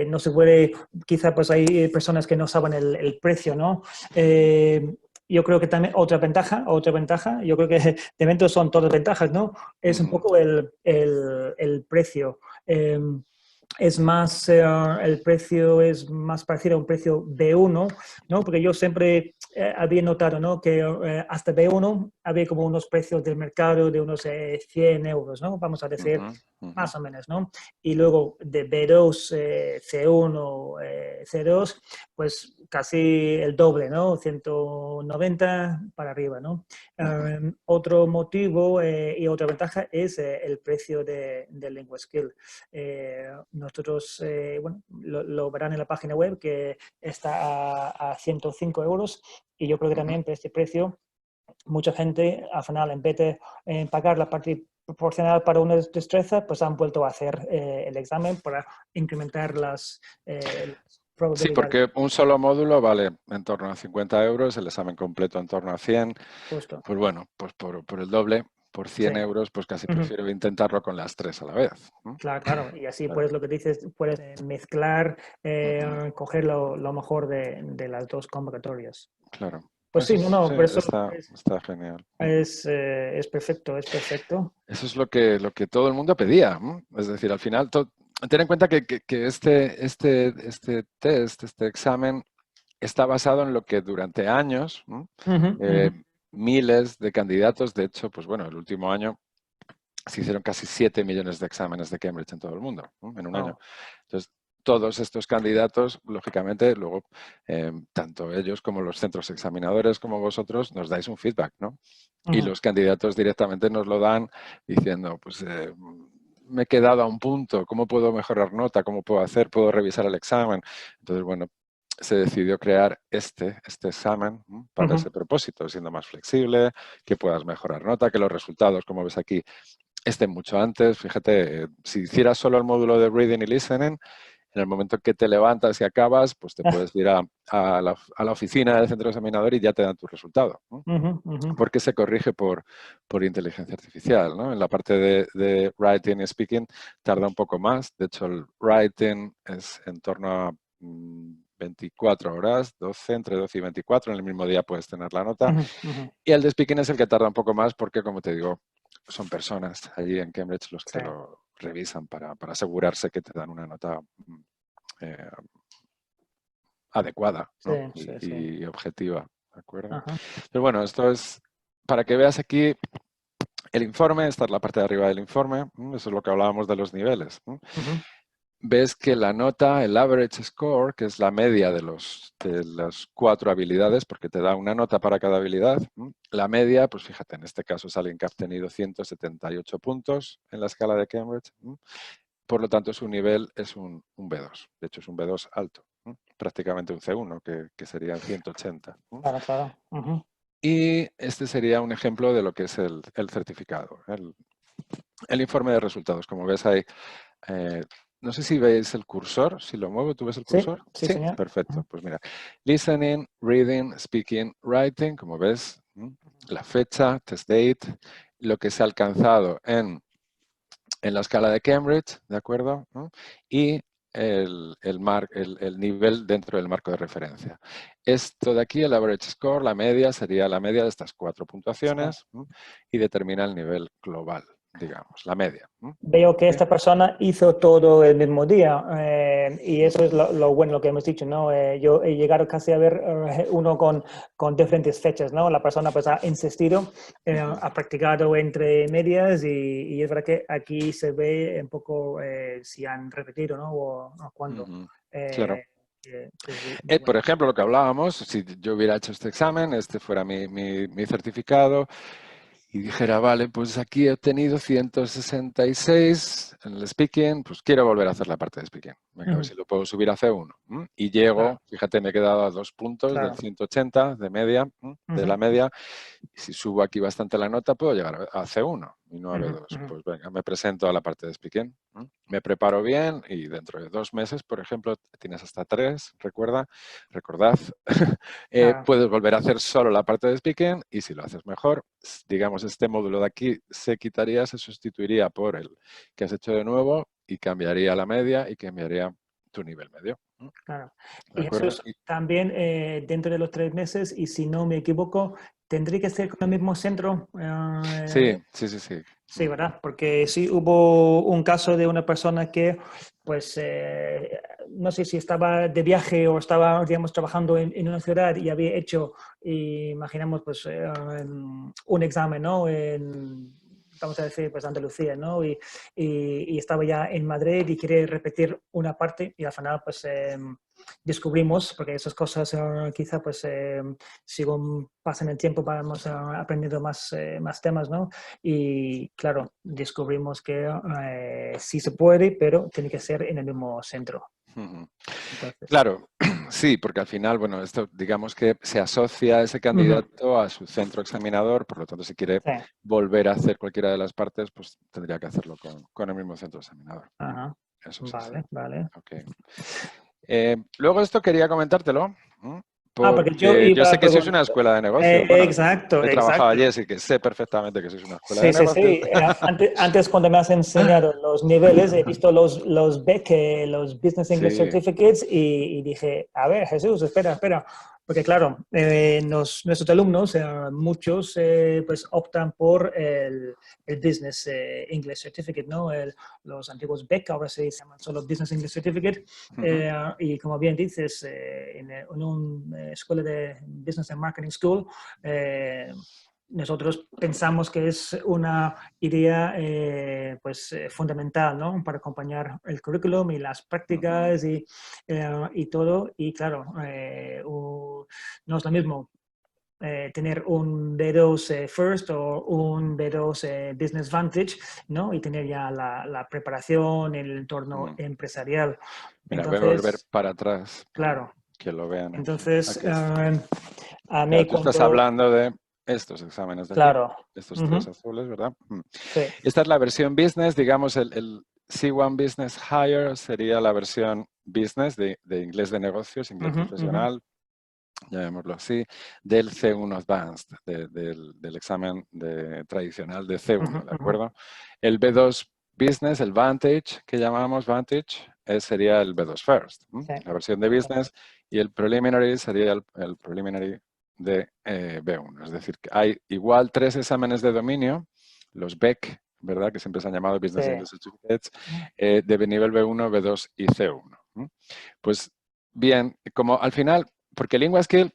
no se puede, quizá pues hay personas que no saben el precio, ¿no? Yo creo que también otra ventaja, yo creo que de momento son todas ventajas, ¿no? Es un poco el precio. Es más, el precio es más parecido a un precio B1, ¿no? Porque yo siempre había notado, ¿no? Que hasta B1 había como unos precios del mercado de unos 100 euros, ¿no? Vamos a decir, más o menos, ¿no? Y luego de B2, C1, C2, pues casi el doble, ¿no? 190 para arriba, ¿no? Otro motivo y otra ventaja es el precio de LinguaSkill. Nosotros, bueno, lo verán en la página web que está a 105 euros y yo creo que también por este precio mucha gente al final en vez de pagar la parte proporcional para una destreza, pues han vuelto a hacer el examen para incrementar las probabilidades. Sí, porque un solo módulo vale en torno a 50 euros, el examen completo en torno a 100. Justo. Pues bueno, pues por el doble, por 100 euros, pues casi prefiero intentarlo con las 3 a la vez. Claro, claro. Y así, Claro. pues lo que dices, puedes mezclar, coger lo mejor de las dos convocatorias. Claro. Pues sí, no, por eso está genial. es perfecto, es perfecto. Eso es lo que todo el mundo pedía. Es decir, al final, ten en cuenta que este test, este examen, está basado en lo que durante años miles de candidatos, de hecho, pues bueno, el último año se hicieron casi 7 millones de exámenes de Cambridge en todo el mundo, en un año. Entonces, todos estos candidatos, lógicamente, luego, tanto ellos como los centros examinadores como vosotros, nos dais un feedback, ¿no? Y los candidatos directamente nos lo dan diciendo, pues me he quedado a un punto, ¿cómo puedo mejorar nota? ¿Cómo puedo hacer? ¿Puedo revisar el examen? Entonces, bueno, se decidió crear este examen para ese propósito, siendo más flexible, que puedas mejorar nota, que los resultados, como ves aquí, estén mucho antes. Fíjate, si hicieras solo el módulo de reading y listening, en el momento que te levantas y acabas, pues te puedes ir a la oficina del centro examinador y ya te dan tu resultado, ¿no? Porque se corrige por inteligencia artificial, ¿no? En la parte de writing y speaking tarda un poco más. De hecho, el writing es en torno a 24 horas, entre 12 y 24. En el mismo día puedes tener la nota. Y el de speaking es el que tarda un poco más porque, como te digo, son personas allí en Cambridge los que lo revisan para asegurarse que te dan una nota adecuada, ¿no? Y objetiva, ¿de acuerdo? Pero bueno, esto es para que veas aquí el informe. Esta es la parte de arriba del informe. Eso es lo que hablábamos de los niveles. Ves que la nota, el average score, que es la media de las 4 habilidades, porque te da una nota para cada habilidad, la media, pues fíjate, en este caso es alguien que ha obtenido 178 puntos en la escala de Cambridge. Por lo tanto, su nivel es un B2. De hecho, es un B2 alto. Prácticamente un C1, que serían 180. Claro, claro. Y este sería un ejemplo de lo que es el certificado, el informe de resultados. Como ves ahí, no sé si veis el cursor, si lo muevo, ¿tú ves el cursor? Sí, señor. Perfecto. Pues mira, listening, reading, speaking, writing, como ves, la fecha, test date, lo que se ha alcanzado en la escala de Cambridge, ¿de acuerdo? Y el nivel dentro del marco de referencia. Esto de aquí, el average score, la media, sería la media de estas 4 puntuaciones y determina el nivel global, digamos, la media. Veo que esta persona hizo todo el mismo día. Y eso es lo bueno, lo que hemos dicho, ¿no? Yo he llegado casi a ver uno con diferentes fechas, ¿no? La persona pues ha insistido, ha practicado entre medias y es verdad que aquí se ve un poco si han repetido, ¿no? O cuándo. Claro. Que es muy Por bueno. ejemplo, lo que hablábamos, si yo hubiera hecho este examen, este fuera mi certificado, y dijera, vale, pues aquí he obtenido 166 en el speaking, pues quiero volver a hacer la parte de speaking. Venga, a ver si lo puedo subir a C1. Y llego, Claro, fíjate, me he quedado a 2 puntos del claro. 180 de media, de la Ujú, media. Y si subo aquí bastante la nota, puedo llegar a C1 y no a ujú, B2. ujú. Pues venga, me presento a la parte de speaking. Me preparo bien y dentro de 2 meses, por ejemplo, tienes hasta 3, recordad, Claro. puedes volver a hacer solo la parte de speaking y si lo haces mejor, digamos, este módulo de aquí se quitaría, se sustituiría por el que has hecho de nuevo y cambiaría la media y cambiaría tu nivel medio. Claro. ¿De Y acuerdo? Jesús, también dentro de los 3 meses, y si no me equivoco, tendría que ser con el mismo centro. Sí, sí, sí, sí. Sí, ¿verdad? Porque sí hubo un caso de una persona que, pues, no sé si estaba de viaje o estaba, digamos, trabajando en una ciudad y había hecho, imaginemos, pues, un examen, ¿no? Vamos a decir, pues, Andalucía, ¿no? Y estaba ya en Madrid y quiere repetir una parte y al final, pues, descubrimos, porque esas cosas quizá, pues, según pasan el tiempo, vamos aprendiendo más temas, ¿no? Y claro, descubrimos que sí se puede, pero tiene que ser en el mismo centro. Ujú. Entonces, Claro, sí, porque al final, bueno, esto digamos que se asocia a ese ujú, candidato a su centro examinador, por lo tanto, si quiere sí, volver a hacer cualquiera de las partes, pues tendría que hacerlo con el mismo centro examinador. ajá, Eso es así. vale, vale. Ok. Luego esto quería comentártelo, Porque yo porque yo iba sé a que sois preguntar. una escuela de negocios. Bueno, Exacto, he trabajado allí, exacto. así que sé perfectamente que sois una escuela Sí, de sí, negocios. sí. Antes, cuando me has enseñado los niveles, he visto los BEC, los Business English Sí. Certificates, y dije, a ver, Jesús, espera, espera. Porque claro, nuestros alumnos, muchos, pues optan por el Business English Certificate, ¿no? Los antiguos BEC, ahora se llaman solo Business English Certificate. Ujú, Y como bien dices, en una escuela de Business and Marketing School, nosotros pensamos que es una idea pues, fundamental, ¿no? Para acompañar el currículum y las ujú, prácticas y todo. Y claro, no es lo mismo tener un B2 First o un B2 Business Vantage, ¿no? Y tener ya la preparación en el entorno mm. empresarial. Mira, voy a volver Entonces, para atrás para claro, que lo vean aquí. entonces Aquí está. a Claro, mí tú estás cuando, hablando de estos exámenes de aquí, claro, estos 3 ujú, azules, ¿verdad? sí, Esta es la versión business, digamos, el C1 Business Higher sería la versión business de inglés de negocios, inglés ujú, ujú, profesional, llamémoslo así, del C1 Advanced, del examen tradicional de ujú, C1, ¿de ujú. acuerdo? El B2 Business, el Vantage, que llamamos Vantage, sería el B2 First, Sí, la versión de exacto. business, y el Preliminary sería el Preliminary de B1. Es decir, que hay igual 3 exámenes de dominio, los BEC, ¿verdad? Que siempre se han llamado Sí. Business English Certificates, de nivel B1, B2 y C1. Pues bien, como al final, porque LinguaSkill,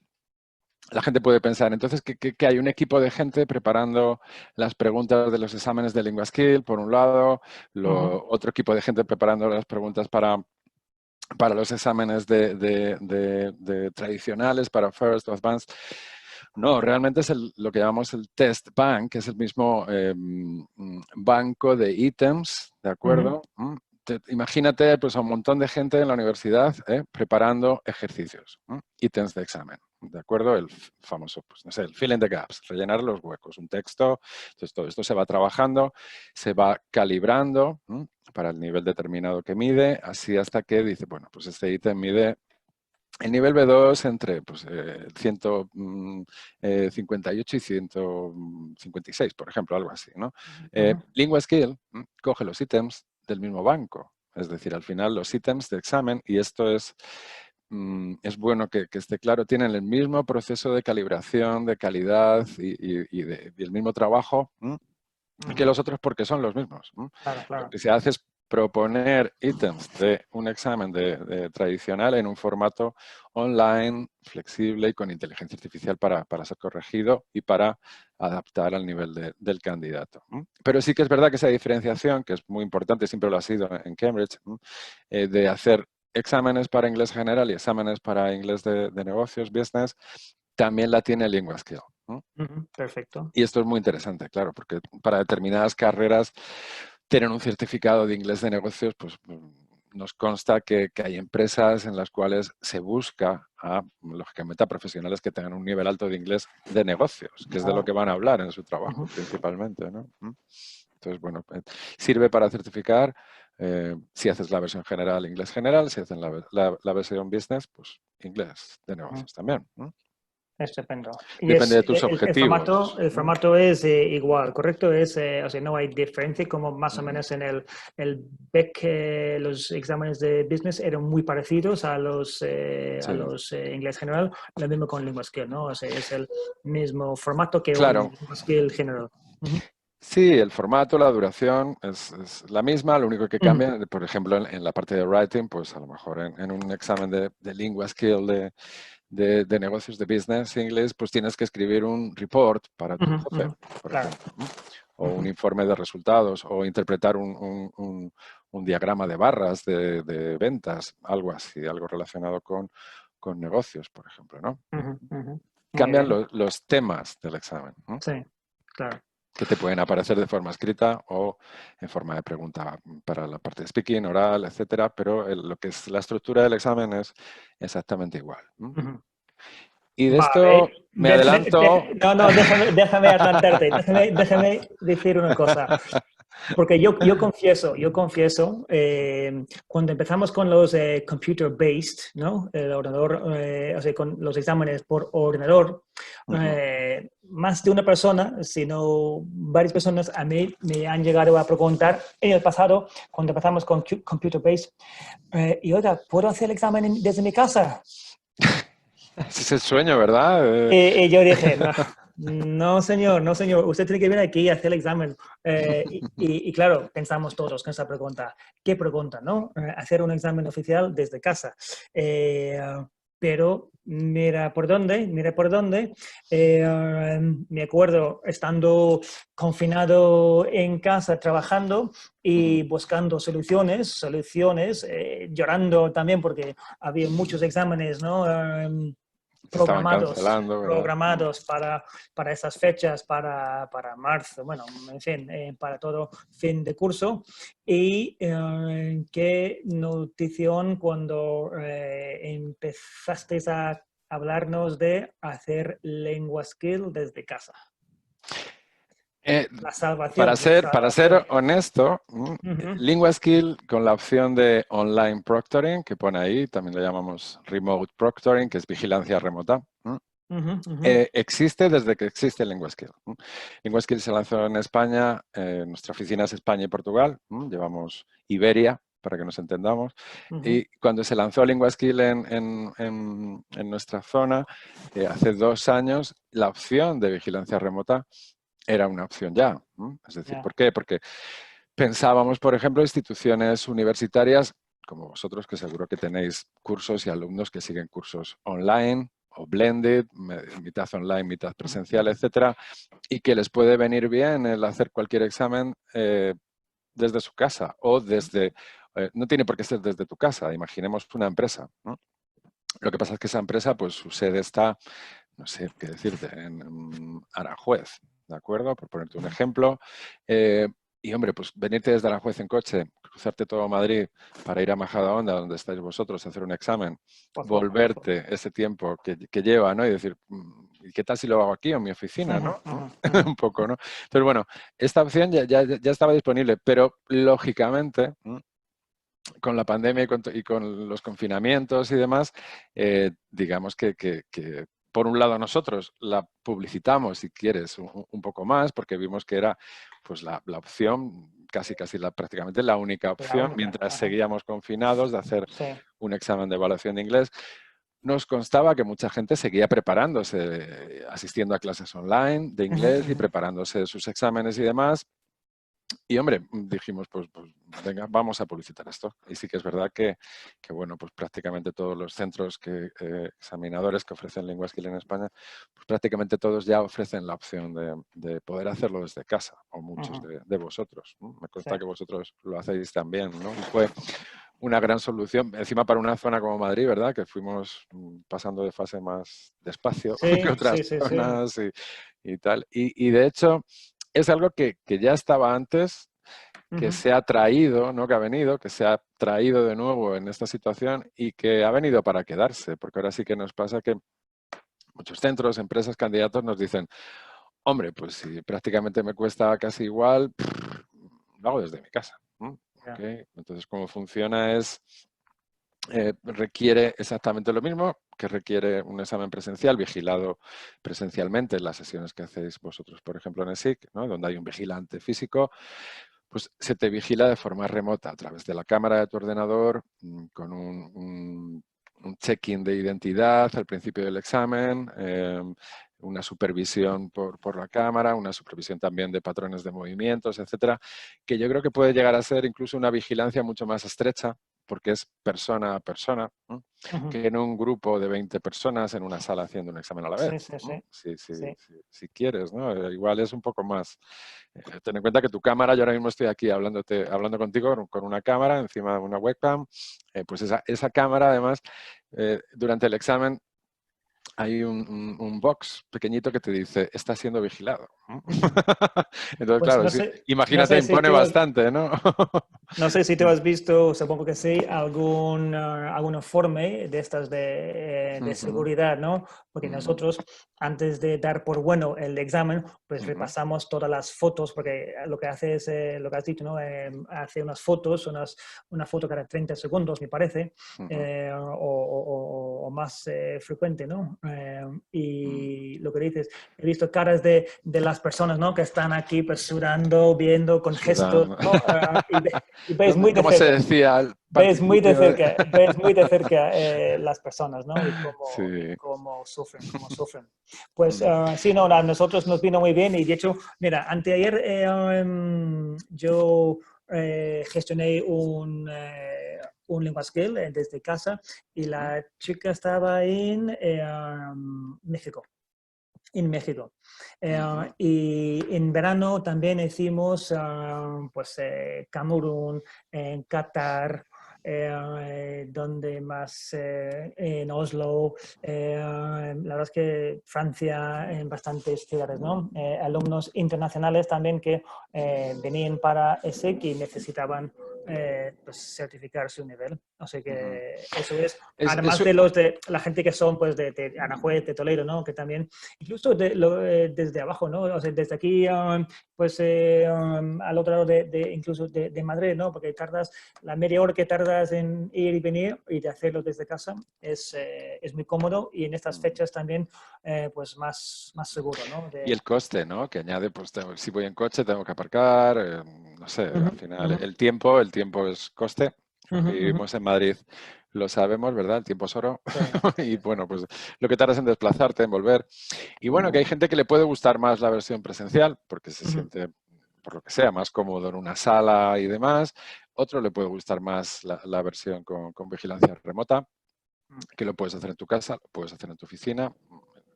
la gente puede pensar, entonces, que hay un equipo de gente preparando las preguntas de los exámenes de LinguaSkill, por un lado, Ujú. otro equipo de gente preparando las preguntas para los exámenes de tradicionales, para First o Advanced. No, realmente es lo que llamamos el Test Bank, que es el mismo banco de ítems, ¿de Ujú. acuerdo? Imagínate pues, a un montón de gente en la universidad preparando ejercicios, ítems de examen, ¿de acuerdo? El famoso, pues no sé, el fill in the gaps, rellenar los huecos, un texto. Entonces, todo esto se va trabajando, se va calibrando para el nivel determinado que mide, así hasta que dice, bueno, pues este ítem mide el nivel B2 entre pues, 158 y 156, por ejemplo, algo así, ¿no? Ujú. LinguaSkill coge los ítems del mismo banco, es decir, al final los ítems de examen, y esto es bueno que esté claro, tienen el mismo proceso de calibración, de calidad y el mismo trabajo que Ujú. los otros porque son los mismos. Claro, Lo claro. que se hace es proponer ítems de un examen tradicional en un formato online, flexible y con inteligencia artificial para ser corregido y para adaptar al nivel del candidato. Pero sí que es verdad que esa diferenciación, que es muy importante, siempre lo ha sido en Cambridge, de hacer exámenes para inglés general y exámenes para inglés de negocios, business, también la tiene LinguaSkill. Perfecto. Y esto es muy interesante, claro, porque para determinadas carreras tener un certificado de inglés de negocios, pues nos consta que hay empresas en las cuales se busca lógicamente, a profesionales que tengan un nivel alto de inglés de negocios, que es de lo que van a hablar en su trabajo principalmente, ¿no? Entonces, bueno, sirve para certificar. Si haces la versión general, inglés general. Si haces la versión business, pues inglés de negocios también. Estupendo. Y Depende de tus objetivos. el formato es igual, ¿correcto? Es, o sea, no hay diferencia, como más o menos en el BEC, los exámenes de business eran muy parecidos a los inglés general, lo mismo con LinguaSkill, ¿no? O sea, es el mismo formato que un Claro. LinguaSkill general. Sí, el formato, la duración es la misma, lo único que cambia, por ejemplo, en la parte de writing, pues a lo mejor en un examen de LinguaSkill de negocios de business inglés, pues tienes que escribir un report para tu jefe, por ejemplo, o un informe de resultados, o interpretar un diagrama de barras de ventas, algo así, algo relacionado con negocios, por ejemplo, ¿no? Cambian los temas del examen, ¿no? Sí, claro. Que te pueden aparecer de forma escrita o en forma de pregunta para la parte de speaking, oral, etcétera, pero lo que es la estructura del examen es exactamente igual. Y de esto Vale. me adelanto. No, déjame adelantarte. Déjame decir una cosa. Porque yo confieso, cuando empezamos con los computer-based, ¿no? El ordenador, o sea, con los exámenes por ordenador, más de una persona, sino varias personas a mí me han llegado a preguntar en el pasado, cuando empezamos con computer-based, y oiga, ¿puedo hacer el examen desde mi casa? Ese es el sueño, ¿verdad? Y yo dije, no, no, señor, no, señor, usted tiene que venir aquí a hacer el examen. Y claro, pensamos todos con esa pregunta. ¿Qué pregunta, no? Hacer un examen oficial desde casa. Pero mira por dónde. Me acuerdo estando confinado en casa trabajando y buscando soluciones, llorando también porque había muchos exámenes, ¿no? Se estaban cancelando, ¿verdad? Programados para esas fechas, para marzo, bueno, en fin, para todo fin de curso. Y qué notición cuando empezasteis a hablarnos de hacer LinguaSkill desde casa. La salvación. Para ser honesto, LinguaSkill con la opción de online proctoring, que pone ahí, también lo llamamos remote proctoring, que es vigilancia remota, existe desde que existe LinguaSkill. LinguaSkill se lanzó en España, nuestra oficina es España y Portugal, llevamos Iberia, para que nos entendamos, y cuando se lanzó LinguaSkill en nuestra zona, hace 2 años, la opción de vigilancia remota era una opción ya. Es decir, ¿por qué? Porque pensábamos, por ejemplo, instituciones universitarias como vosotros, que seguro que tenéis cursos y alumnos que siguen cursos online o blended, mitad online, mitad presencial, etcétera, y que les puede venir bien el hacer cualquier examen desde su casa o desde... no tiene por qué ser desde tu casa, imaginemos una empresa, ¿no? Lo que pasa es que esa empresa, pues su sede está, no sé qué decirte, en Aranjuez, ¿de acuerdo? Por ponerte un ejemplo. Y, hombre, pues venirte desde Aranjuez en coche, cruzarte todo Madrid para ir a Majadahonda, donde estáis vosotros, a hacer un examen, volverte ese tiempo que lleva, ¿no? Y decir, ¿y qué tal si lo hago aquí o en mi oficina, no? Un poco, ¿no? Entonces, bueno, esta opción ya estaba disponible, pero lógicamente... con la pandemia y con los confinamientos y demás, digamos que por un lado nosotros la publicitamos, si quieres, un poco más, porque vimos que era pues la opción, casi prácticamente la única opción, mientras seguíamos confinados, de hacer un examen de evaluación de inglés. Nos constaba que mucha gente seguía preparándose, asistiendo a clases online de inglés y preparándose sus exámenes y demás. Y hombre, dijimos, pues venga, vamos a publicitar esto. Y sí que es verdad que bueno, pues prácticamente todos los centros examinadores que ofrecen LinguaSkill en España, pues prácticamente todos ya ofrecen la opción de poder hacerlo desde casa, o muchos de vosotros, ¿no? Me Sí. consta que vosotros lo hacéis también, ¿no? Y fue una gran solución, encima para una zona como Madrid, ¿verdad? Que fuimos pasando de fase más despacio que Sí, otras sí, sí, sí. zonas y tal. Y de hecho, es algo que ya estaba antes, que se ha traído, no que ha venido, que se ha traído de nuevo en esta situación y que ha venido para quedarse, porque ahora sí que nos pasa que muchos centros, empresas, candidatos nos dicen, hombre, pues si prácticamente me cuesta casi igual, lo hago desde mi casa. Yeah. ¿Okay? Entonces, cómo funciona es, requiere exactamente lo mismo, que requiere un examen presencial vigilado presencialmente en las sesiones que hacéis vosotros, por ejemplo, en ESIC, ¿no? Donde hay un vigilante físico, pues se te vigila de forma remota a través de la cámara de tu ordenador, con un check-in de identidad al principio del examen, una supervisión por la cámara, una supervisión también de patrones de movimientos, etcétera, que yo creo que puede llegar a ser incluso una vigilancia mucho más estrecha, porque es persona a persona, ¿no? Que en un grupo de 20 personas en una sala haciendo un examen a la vez, Sí, sí, ¿no? sí. Sí. Si quieres, ¿no? Igual es un poco más. Ten en cuenta que tu cámara, yo ahora mismo estoy aquí hablando contigo con una cámara encima de una webcam, pues esa cámara además, durante el examen hay un box pequeñito que te dice, está siendo vigilado. Entonces, Pues claro, no imagínate, sé si impone tú has, bastante, ¿no? no sé si tú has visto, supongo que sí, algún informe de estas de Ujú, seguridad, ¿no? Porque ujú, nosotros, antes de dar por bueno el examen, pues ujú, repasamos todas las fotos, porque lo que hace es, lo que has dicho, ¿no? Hace unas fotos, una foto cada 30 segundos, me parece, ujú, o más frecuente, ¿no? ujú. Y lo que dices, he visto caras de las personas, ¿no? Que están aquí pues sudando, viendo con gestos, Sudando. ¿no? Y ves muy de ¿Cómo se cerca, decía al principio? ves muy de cerca las personas, ¿no? Y Sí. cómo sufren, cómo sufren. Pues Mm, sí, no, a nosotros nos vino muy bien y de hecho, mira, anteayer yo gestioné un LinguaSkill desde casa y ujú, la chica estaba México en México. ujú, Y en verano también hicimos pues Camerún, en Qatar, donde más en Oslo, la verdad es que Francia en bastantes ciudades, ¿no? Alumnos internacionales también que venían para ESSEC y necesitaban pues, certificar su nivel. O sea ujú. que eso es, Es, además es- de la gente que son pues de Aranjuez, de Toledo, ¿no? Que también incluso desde abajo, ¿no? O sea, desde aquí, pues al otro lado incluso de Madrid, ¿no? Porque tardas, la media hora que tardas en ir y venir y de hacerlo desde casa es muy cómodo y en estas fechas también, pues más seguro, ¿no? Y el coste, ¿no? Que añade, pues si voy en coche tengo que aparcar, no sé, Ujú, al final ujú, el tiempo es coste. Los ujú, que ujú. vivimos en Madrid lo sabemos, ¿verdad? El tiempo es oro. Sí, sí, Y sí, sí. bueno, pues lo que tardas en desplazarte, en volver. Y bueno, que hay gente que le puede gustar más la versión presencial, porque se Ujú, siente, por lo que sea, más cómodo en una sala y demás. Otro le puede gustar más la versión con vigilancia remota, ujú. que lo puedes hacer en tu casa, lo puedes hacer en tu oficina,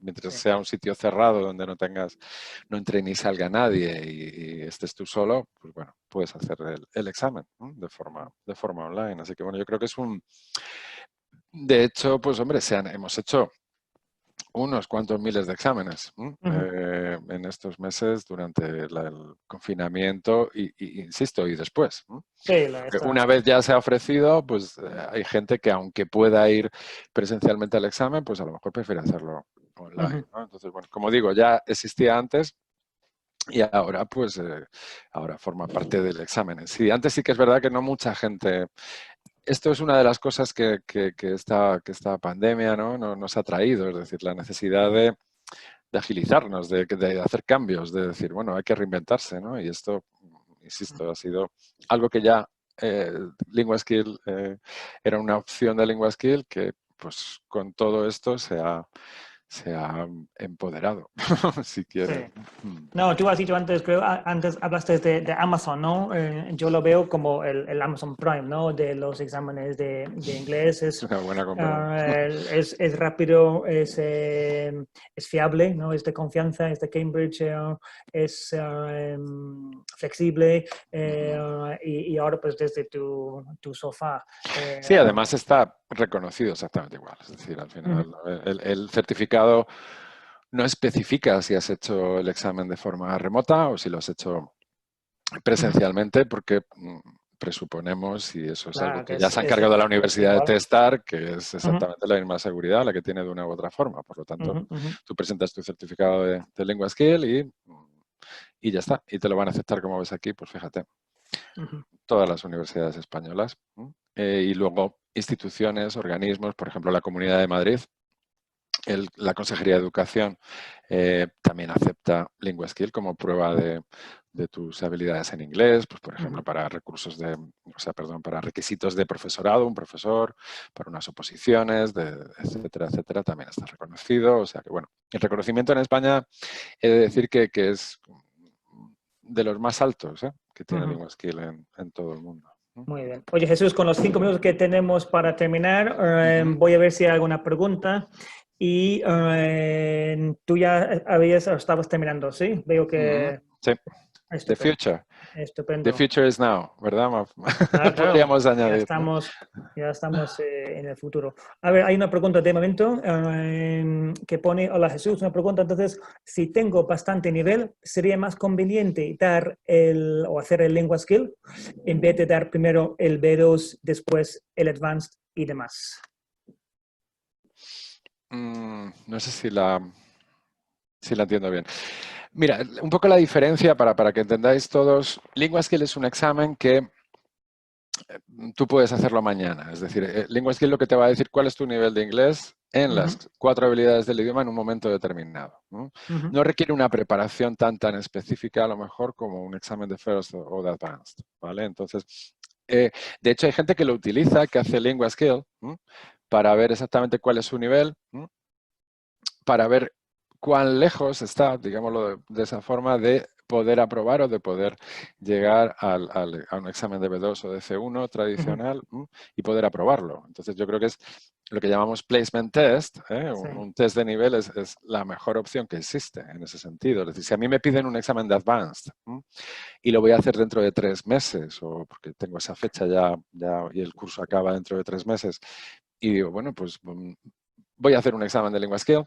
mientras Sí, sea un sitio cerrado donde no entre ni salga nadie y estés tú solo, pues bueno, puedes hacer el examen, ¿no? De forma online. Así que bueno, yo creo que de hecho, pues hombre, hemos hecho unos cuantos miles de exámenes, ¿no? ujú. En estos meses durante el confinamiento insisto, y después, ¿no? Sí, Porque una vez ya se ha ofrecido, pues hay gente que aunque pueda ir presencialmente al examen, pues a lo mejor prefiere hacerlo online, ujú, ¿no? Entonces, bueno, como digo, ya existía antes y ahora pues ahora forma parte del examen en sí. Antes sí que es verdad que no mucha gente. Esto es una de las cosas que esta pandemia, ¿no? Nos ha traído, es decir, la necesidad de agilizarnos, de hacer cambios, de decir, bueno, hay que reinventarse, ¿no? Y esto, insisto, ha sido algo que ya LinguaSkill era una opción de LinguaSkill que, pues, con todo esto se ha se ha empoderado, si quieres. Sí. No, tú has dicho antes, creo, antes hablaste de Amazon, ¿no? Yo lo veo como el Amazon Prime, ¿no? De los exámenes de inglés. Es una buena comparación. Es rápido, es fiable, ¿no? Es de confianza, es de Cambridge, es flexible y ahora pues desde tu sofá. Sí, además está reconocido exactamente igual. Es decir, al final el certificado no especifica si has hecho el examen de forma remota o si lo has hecho presencialmente, porque presuponemos, y eso es algo Claro, que ya se ha encargado la universidad de igual. testar, que es exactamente la misma seguridad la que tiene de una u otra forma. Por lo tanto, tú presentas tu certificado de Lengua Skill y ya está. Y te lo van a aceptar, como ves aquí, pues fíjate, todas las universidades españolas. Y luego instituciones, organismos, por ejemplo, la Comunidad de Madrid, la Consejería de Educación también acepta Lingua Skill como prueba de tus habilidades en inglés, pues por ejemplo para para requisitos de profesorado, un profesor, para unas oposiciones, etcétera, etcétera, también está reconocido. O sea que bueno, el reconocimiento en España he de decir que es de los más altos que tiene Lingua Skill en todo el mundo. Muy bien. Oye, Jesús, con los 5 minutos que tenemos para terminar, voy a ver si hay alguna pregunta. Y tú ya estabas terminando, ¿sí? Veo que... Sí. The Estupendo. future. Estupendo. The future is now, ¿verdad? Claro, Podríamos añadir. Ya estamos en el futuro. A ver, hay una pregunta de momento que pone, hola Jesús, una pregunta. Entonces, si tengo bastante nivel, ¿sería más conveniente dar o hacer el Lingua Skill en vez de dar primero el B2, después el Advanced y demás? No sé si la entiendo bien. Mira, un poco la diferencia para que entendáis todos. Lingua Skill es un examen que tú puedes hacerlo mañana. Es decir, Lingua Skill lo que te va a decir cuál es tu nivel de inglés en las 4 habilidades del idioma en un momento determinado. No requiere una preparación tan específica a lo mejor como un examen de First o de Advanced, ¿vale? Entonces, de hecho hay gente que lo utiliza, que hace Lingua Skill para ver exactamente cuál es su nivel, para ver cuán lejos está, digámoslo de esa forma, de poder aprobar o de poder llegar a un examen de B2 o de C1 tradicional y poder aprobarlo. Entonces yo creo que es lo que llamamos placement test, un test de nivel es la mejor opción que existe en ese sentido. Es decir, si a mí me piden un examen de advanced y lo voy a hacer dentro de 3 meses o porque tengo esa fecha ya y el curso acaba dentro de 3 meses y digo, bueno, pues voy a hacer un examen de Lingua Skill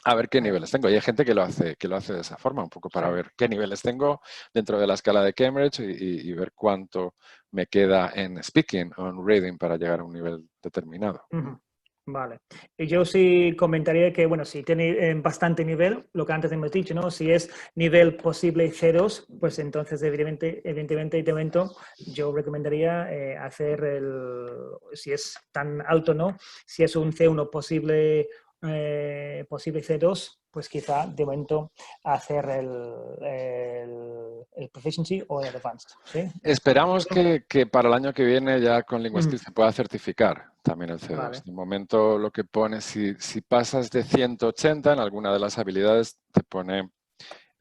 a ver qué niveles tengo. Y hay gente que lo hace de esa forma, un poco para ver qué niveles tengo dentro de la escala de Cambridge y ver cuánto me queda en speaking o en reading para llegar a un nivel determinado. Vale. Y yo sí comentaría que, bueno, si tiene bastante nivel, lo que antes hemos dicho, ¿no? Si es nivel posible C2, pues entonces evidentemente de momento yo recomendaría hacer si es tan alto, ¿no? Si es un C1 posible C2, pues quizá de momento hacer el Proficiency o el Advanced, ¿sí? Esperamos que para el año que viene ya con Lingua Skill se pueda certificar también el C2. Vale. De momento lo que pone, si pasas de 180 en alguna de las habilidades, te pone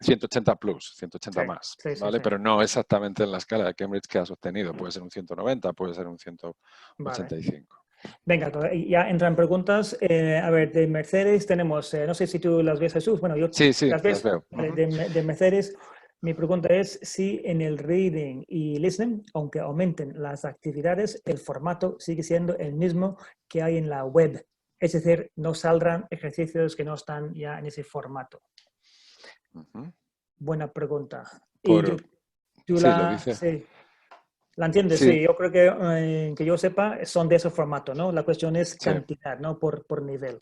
180 plus, 180 más, ¿vale? Pero no exactamente en la escala de Cambridge que has obtenido. Puede ser un 190, puede ser un 185. Vale. Venga, ya entran preguntas. A ver, de Mercedes tenemos, no sé si tú las ves, Jesús. Bueno, yo sí, las ves. Las veo. Vale, de Mercedes, mi pregunta es si en el reading y listening, aunque aumenten las actividades, el formato sigue siendo el mismo que hay en la web. Es decir, no saldrán ejercicios que no están ya en ese formato. Buena pregunta. Lo dice. Sí. ¿La entiendes? Sí, yo creo que yo sepa, son de ese formato, ¿no? La cuestión es cantidad, ¿no? Por nivel.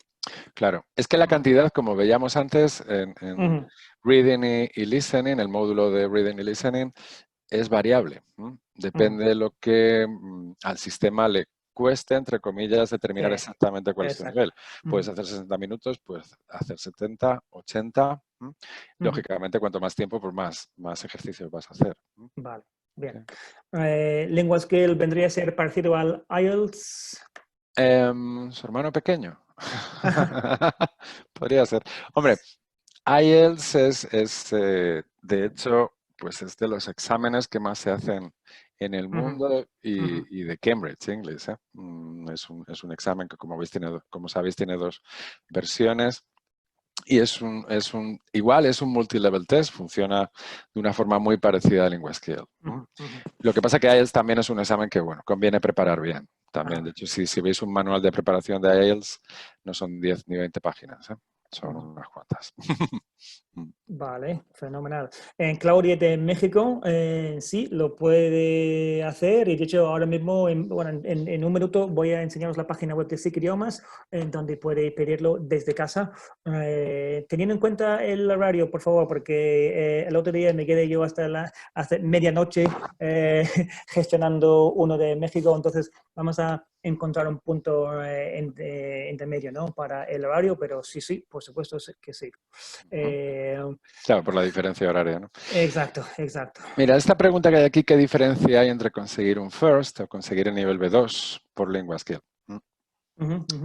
Claro, es que la cantidad, como veíamos antes, en reading y listening, el módulo de reading y listening, es variable. Depende de lo que al sistema le cueste, entre comillas, determinar exactamente cuál es tu nivel. Puedes hacer 60 minutos, puedes hacer 70, 80. Lógicamente, cuanto más tiempo, pues más ejercicios vas a hacer. Vale, bien. Lingua Skill vendría a ser parecido al IELTS. Su hermano pequeño. Podría ser. Hombre, IELTS de hecho, pues es de los exámenes que más se hacen en el mundo y de Cambridge English. Es un examen que, como sabéis, tiene dos versiones. Y igual es un multilevel test, funciona de una forma muy parecida a LinguaSkill. Lo que pasa es que IELTS también es un examen que, bueno, conviene preparar bien. También, de hecho, si veis un manual de preparación de IELTS, no son 10 ni 20 páginas, son unas cuantas. Vale, fenomenal. Claudia de México, sí, lo puede hacer y de hecho ahora mismo, en un minuto voy a enseñaros la página web de SIC Idiomas, en donde puede pedirlo desde casa. Teniendo en cuenta el horario, por favor, porque el otro día me quedé yo hasta medianoche gestionando uno de México, entonces vamos a encontrar un punto intermedio, ¿no? Para el horario, pero sí, por supuesto que sí. Claro, por la diferencia horaria, ¿no? Exacto. Mira, esta pregunta que hay aquí, ¿qué diferencia hay entre conseguir un FIRST o conseguir el nivel B2 por LinguaSkill?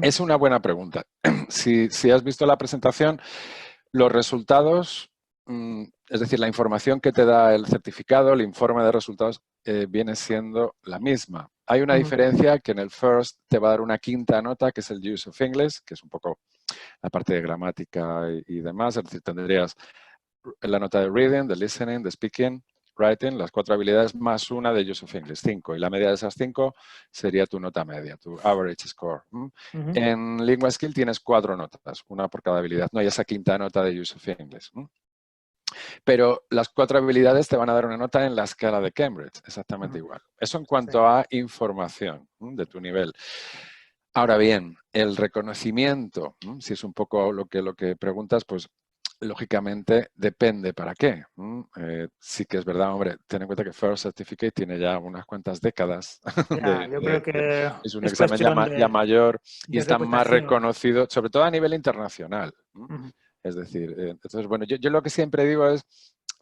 Es una buena pregunta. Si has visto la presentación, los resultados, es decir, la información que te da el certificado, el informe de resultados, viene siendo la misma. Hay una diferencia que en el FIRST te va a dar una quinta nota, que es el Use of English, que es un poco la parte de gramática y demás. Es decir, tendrías la nota de Reading, de Listening, de Speaking, Writing, las 4 habilidades más una de Use of English, 5. Y la media de esas 5 sería tu nota media, tu average score. En LinguaSkill tienes 4 notas, una por cada habilidad. No hay esa quinta nota de Use of English. Pero las 4 habilidades te van a dar una nota en la escala de Cambridge, exactamente igual. Eso en cuanto a información de tu nivel. Ahora bien, el reconocimiento, si es un poco lo que preguntas, pues lógicamente depende para qué. Sí que es verdad, hombre, ten en cuenta que First Certificate tiene ya unas cuantas décadas. Yo creo que Es un es examen cuestión ya mayor y de está más reputación. reconocido, sobre todo a nivel internacional. Es decir, entonces, bueno, yo lo que siempre digo es,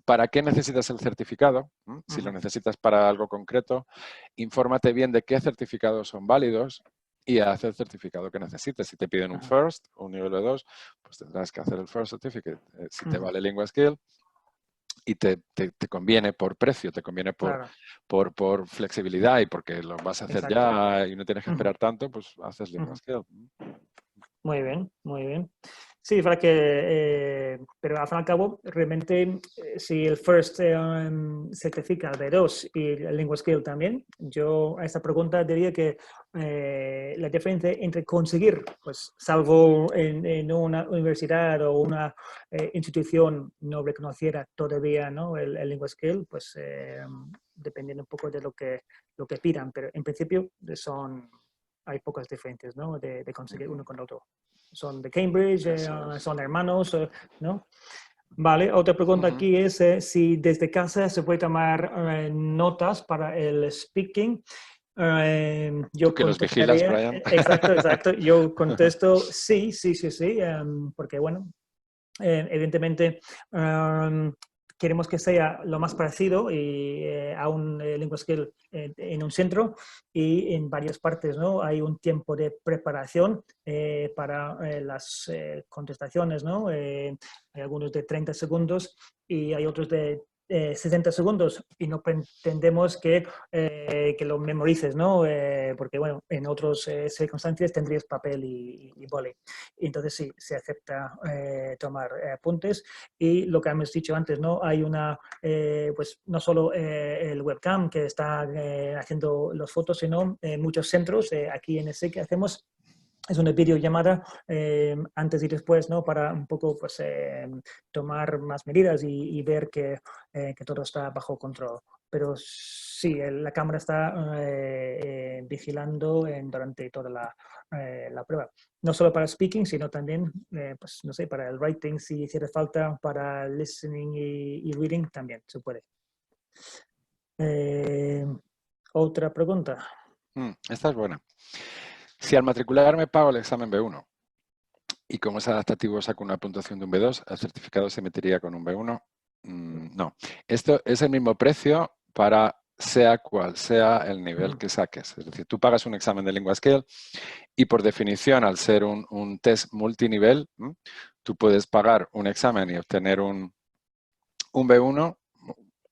¿para qué necesitas el certificado? Si lo necesitas para algo concreto, infórmate bien de qué certificados son válidos y haz el certificado que necesites. Si te piden un FIRST o un nivel 2, pues tendrás que hacer el FIRST Certificate. Si te vale LinguaSkill y te conviene por precio, te conviene Claro, por flexibilidad y porque lo vas a hacer exacto. ya y no tienes que esperar tanto, pues haces LinguaSkill. Muy bien, muy bien. Sí, es verdad que, pero al fin y al cabo, realmente, si el FIRST certifica el B2 y el LinguaSkill también, yo a esta pregunta diría que la diferencia entre conseguir, pues salvo en una universidad o una institución no reconociera todavía, ¿no? el LinguaSkill, pues dependiendo un poco de lo que pidan, pero en principio hay pocas diferencias, ¿no? de conseguir uno con otro. Son de Cambridge, son hermanos, ¿no? Vale, otra pregunta aquí es si desde casa se puede tomar notas para el speaking. ¿Tú Yo que los vigilas, contestaría, Brian? exacto, yo contesto sí, porque bueno, evidentemente queremos que sea lo más parecido a un LinguaSkill en un centro y en varias partes, ¿no? Hay un tiempo de preparación para las contestaciones, ¿no? Hay algunos de 30 segundos y hay otros de 60 segundos y no pretendemos que lo memorices, ¿no? Porque, bueno, en otras circunstancias tendrías papel y boli. Entonces, sí, se acepta tomar apuntes. Y lo que hemos dicho antes, ¿no? Hay pues no solo el webcam que está haciendo las fotos, sino muchos centros. Aquí en ese que hacemos es una videollamada antes y después, ¿no? Para un poco pues, tomar más medidas y ver que todo está bajo control. Pero sí, la cámara está vigilando durante toda la prueba. No solo para speaking, sino también, pues, no sé, para el writing, si hiciera falta, para listening y reading también se puede. Otra pregunta. Esta es buena. Si al matricularme pago el examen B1 y como es adaptativo saco una puntuación de un B2, ¿el certificado se metería con un B1? No. Esto es el mismo precio para sea cual sea el nivel que saques. Es decir, tú pagas un examen de LinguaScale y por definición, al ser un test multinivel, tú puedes pagar un examen y obtener un B1,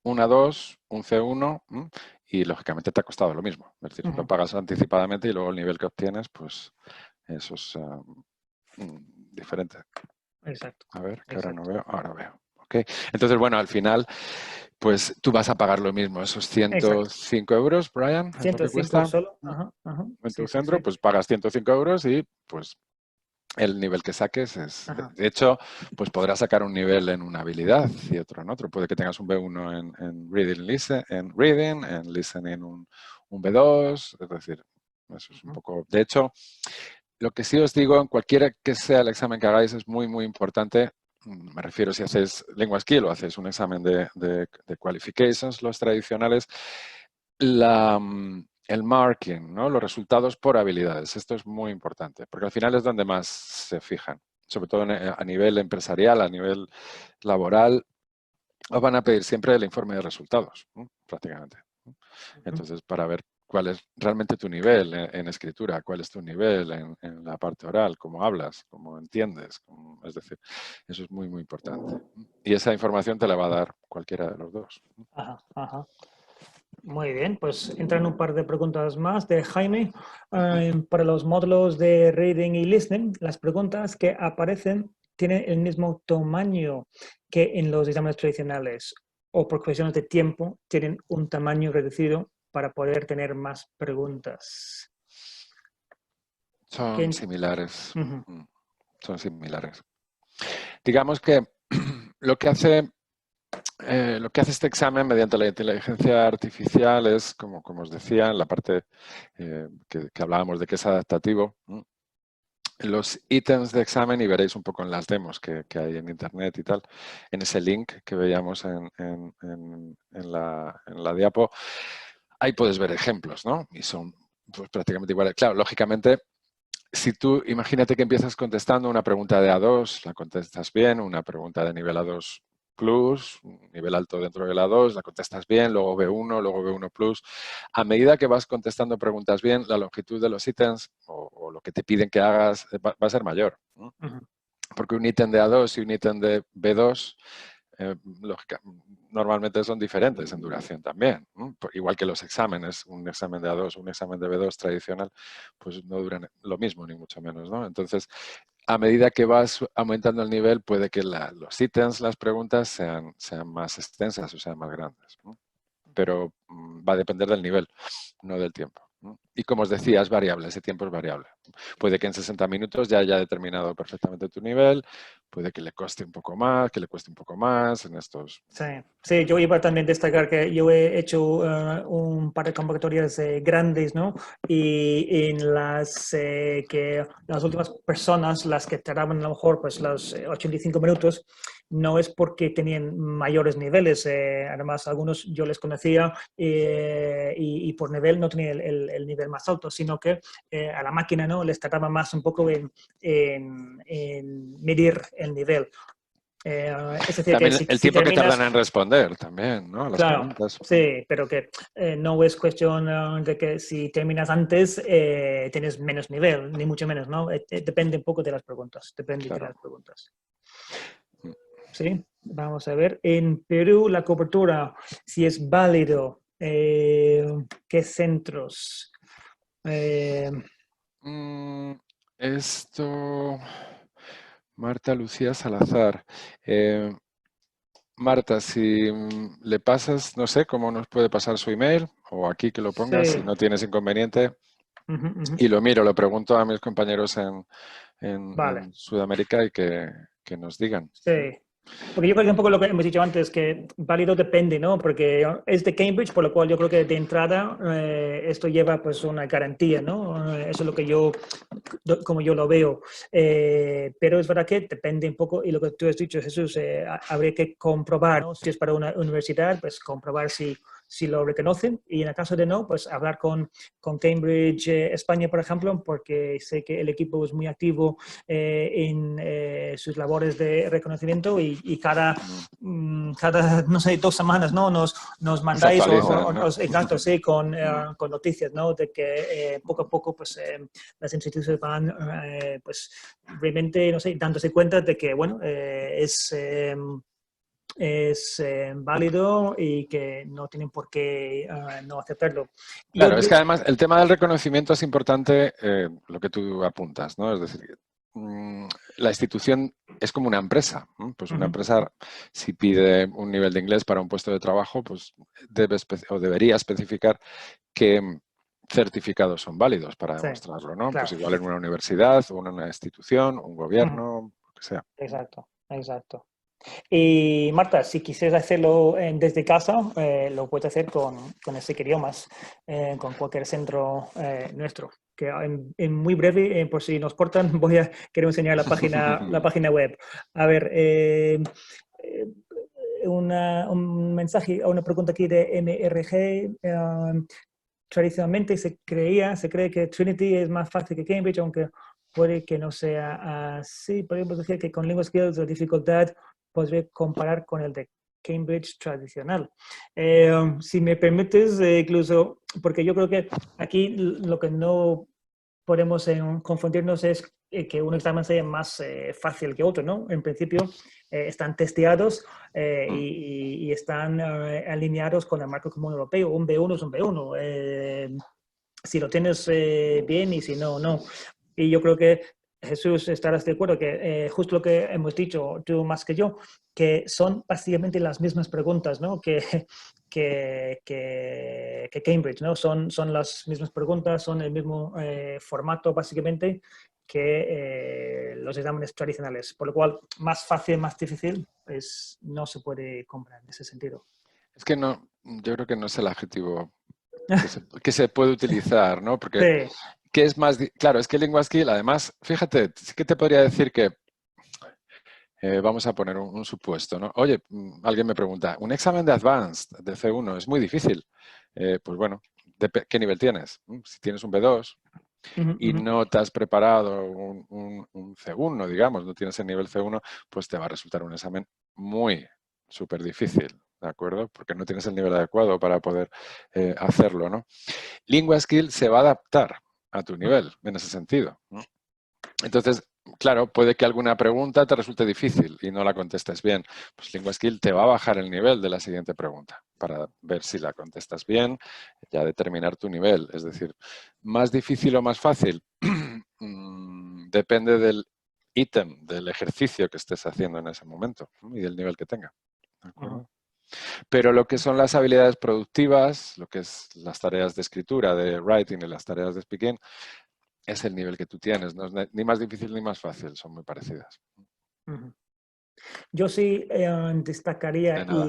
un A2, un C1 y lógicamente te ha costado lo mismo. Es decir, lo pagas anticipadamente y luego el nivel que obtienes, pues eso es diferente. Exacto. A ver, que ahora Exacto. no veo, ahora veo. Okay. Entonces, bueno, al final, pues tú vas a pagar lo mismo, esos 105 euros, Brian, es lo que 105 cuesta. solo. Ajá, ajá. En tu Sí, sí, centro, sí. pues pagas 105 euros y pues el nivel que saques es... Ajá. De hecho, pues podrás sacar un nivel en una habilidad y otro en otro. Puede que tengas un B1 en reading, en listening un B2, es decir, eso es un poco... De hecho, lo que sí os digo, en cualquiera que sea el examen que hagáis, es muy, muy importante. Me refiero si haces LinguaSkill o haces un examen de qualifications, los tradicionales, el marking, ¿no? Los resultados por habilidades. Esto es muy importante, porque al final es donde más se fijan, sobre todo a nivel empresarial, a nivel laboral. Os van a pedir siempre el informe de resultados, prácticamente. Entonces, para ver cuál es realmente tu nivel en escritura, cuál es tu nivel en la parte oral, cómo hablas, cómo entiendes. Es decir, eso es muy, muy importante. Y esa información te la va a dar cualquiera de los dos. Ajá, ajá. Muy bien, pues entran un par de preguntas más de Jaime. Para los módulos de Reading y Listening, las preguntas que aparecen tienen el mismo tamaño que en los exámenes tradicionales o por cuestiones de tiempo tienen un tamaño reducido para poder tener más preguntas. Son similares. Uh-huh. Son similares. Digamos que lo que hace este examen mediante la inteligencia artificial es, como os decía, en la parte que hablábamos de que es adaptativo, los ítems de examen, y veréis un poco en las demos que hay en internet y tal, en ese link que veíamos en la diapo, ahí puedes ver ejemplos, ¿no? Y son pues, prácticamente iguales. Claro, lógicamente, si tú, imagínate que empiezas contestando una pregunta de A2, la contestas bien, una pregunta de nivel A2 plus, nivel alto dentro del A2, la contestas bien, luego B1, luego B1 plus. A medida que vas contestando preguntas bien, la longitud de los ítems o lo que te piden que hagas va a ser mayor. ¿No? Uh-huh. Porque un ítem de A2 y un ítem de B2 normalmente son diferentes en duración también. ¿No? Igual que los exámenes, un examen de A2, un examen de B2 tradicional, pues no duran lo mismo, ni mucho menos. ¿No? Entonces, a medida que vas aumentando el nivel, puede que los ítems, las preguntas sean más extensas o sean más grandes. ¿No? Pero va a depender del nivel, no del tiempo. ¿No? Y como os decía, es variable, ese tiempo es variable. Puede que en 60 minutos ya haya determinado perfectamente tu nivel, puede que le cueste un poco más, que le cueste un poco más en estos... Sí, sí, yo iba también a destacar que yo he hecho un par de convocatorias grandes, ¿no? Y en las últimas personas, las que tardaban a lo mejor pues los 85 minutos, no es porque tenían mayores niveles. Además, algunos yo les conocía y por nivel no tenían el nivel más alto, sino que a la máquina, ¿no? Les tardaba más un poco en medir el nivel. Es decir, que También si, el si tiempo que tardan terminas, en responder también, ¿no? Las claro, preguntas. sí, pero que no es cuestión de que si terminas antes tienes menos nivel, ni mucho menos, ¿no? Depende un poco de las preguntas, depende de Claro. las preguntas. Sí, vamos a ver. En Perú, la cobertura, si es válido, ¿qué centros? Esto... Marta Lucía Salazar. Marta, si le pasas, no sé cómo nos puede pasar su email o aquí que lo pongas si Sí. no tienes inconveniente Uh-huh. y lo miro, lo pregunto a mis compañeros Vale. en Sudamérica y que nos digan. Sí. Porque yo creo que un poco lo que hemos dicho antes, que válido depende, ¿no? Porque es de Cambridge, por lo cual yo creo que de entrada esto lleva pues una garantía, ¿no? Eso es lo que como yo lo veo. Pero es verdad que depende un poco, y lo que tú has dicho, Jesús, habría que comprobar, ¿no? Si es para una universidad, pues comprobar si si lo reconocen, y en el caso de no, pues hablar con Cambridge España, por ejemplo, porque sé que el equipo es muy activo en sus labores de reconocimiento y cada, no sé, 2 semanas, ¿no? Nos Se mandáis, actualizan, ¿no? exacto, sí, con noticias, ¿no? De que poco a poco, pues, las instituciones van, pues, realmente, no sé, dándose cuenta de que, bueno, es válido y que no tienen por qué no aceptarlo. Claro, es que además el tema del reconocimiento es importante, lo que tú apuntas, ¿no? Es decir, la institución es como una empresa, ¿no? Pues una empresa, si pide un nivel de inglés para un puesto de trabajo, pues debería especificar qué certificados son válidos para Sí, demostrarlo, ¿no? Pues claro. igual en una universidad o en una institución, un gobierno, lo que sea. Exacto, exacto. Y Marta, si quisieras hacerlo desde casa, lo puedes hacer con ese idiomas, con cualquier centro nuestro. Que en muy breve, por si nos cortan, quiero enseñar la página web. A ver, un mensaje o una pregunta aquí de MRG. Tradicionalmente se cree que Trinity es más fácil que Cambridge, aunque puede que no sea así. Podemos decir que con LinguaSkills la dificultad podría comparar con el de Cambridge tradicional. Si me permites, incluso, porque yo creo que aquí lo que no podemos confundirnos es que un examen sea más fácil que otro, ¿no? En principio están testeados y están alineados con el marco común europeo. Un B1 es un B1. Si lo tienes bien y si no, no. Y yo creo que Jesús, estarás de acuerdo que justo lo que hemos dicho, tú más que yo, que son básicamente las mismas preguntas, ¿no? Que Cambridge, ¿no? Son las mismas preguntas, son el mismo formato básicamente que los exámenes tradicionales. Por lo cual, más fácil, más difícil, pues no se puede comprar en ese sentido. Es que no, yo creo que no es el adjetivo que se puede utilizar, ¿no? Porque, Sí. ¿qué es más? Claro, es que LinguaSkill, además, fíjate, sí que te podría decir que, vamos a poner un supuesto, ¿no? Oye, alguien me pregunta, un examen de Advanced, de C1, es muy difícil. Pues bueno, ¿qué nivel tienes? Si tienes un B2 y no te has preparado un C1, digamos, no tienes el nivel C1, pues te va a resultar un examen muy súper difícil, ¿de acuerdo? Porque no tienes el nivel adecuado para poder hacerlo, ¿no? LinguaSkill se va a adaptar a tu nivel en ese sentido, ¿no? Entonces, claro, puede que alguna pregunta te resulte difícil y no la contestes bien. Pues LinguaSkill te va a bajar el nivel de la siguiente pregunta para ver si la contestas bien, ya determinar tu nivel. Es decir, más difícil o más fácil, depende del ítem, del ejercicio que estés haciendo en ese momento, ¿no? Y del nivel que tenga. ¿De acuerdo? Pero lo que son las habilidades productivas, lo que es las tareas de escritura, de writing y las tareas de speaking, es el nivel que tú tienes. No es ni más difícil ni más fácil, son muy parecidas. Yo sí De destacaría nada.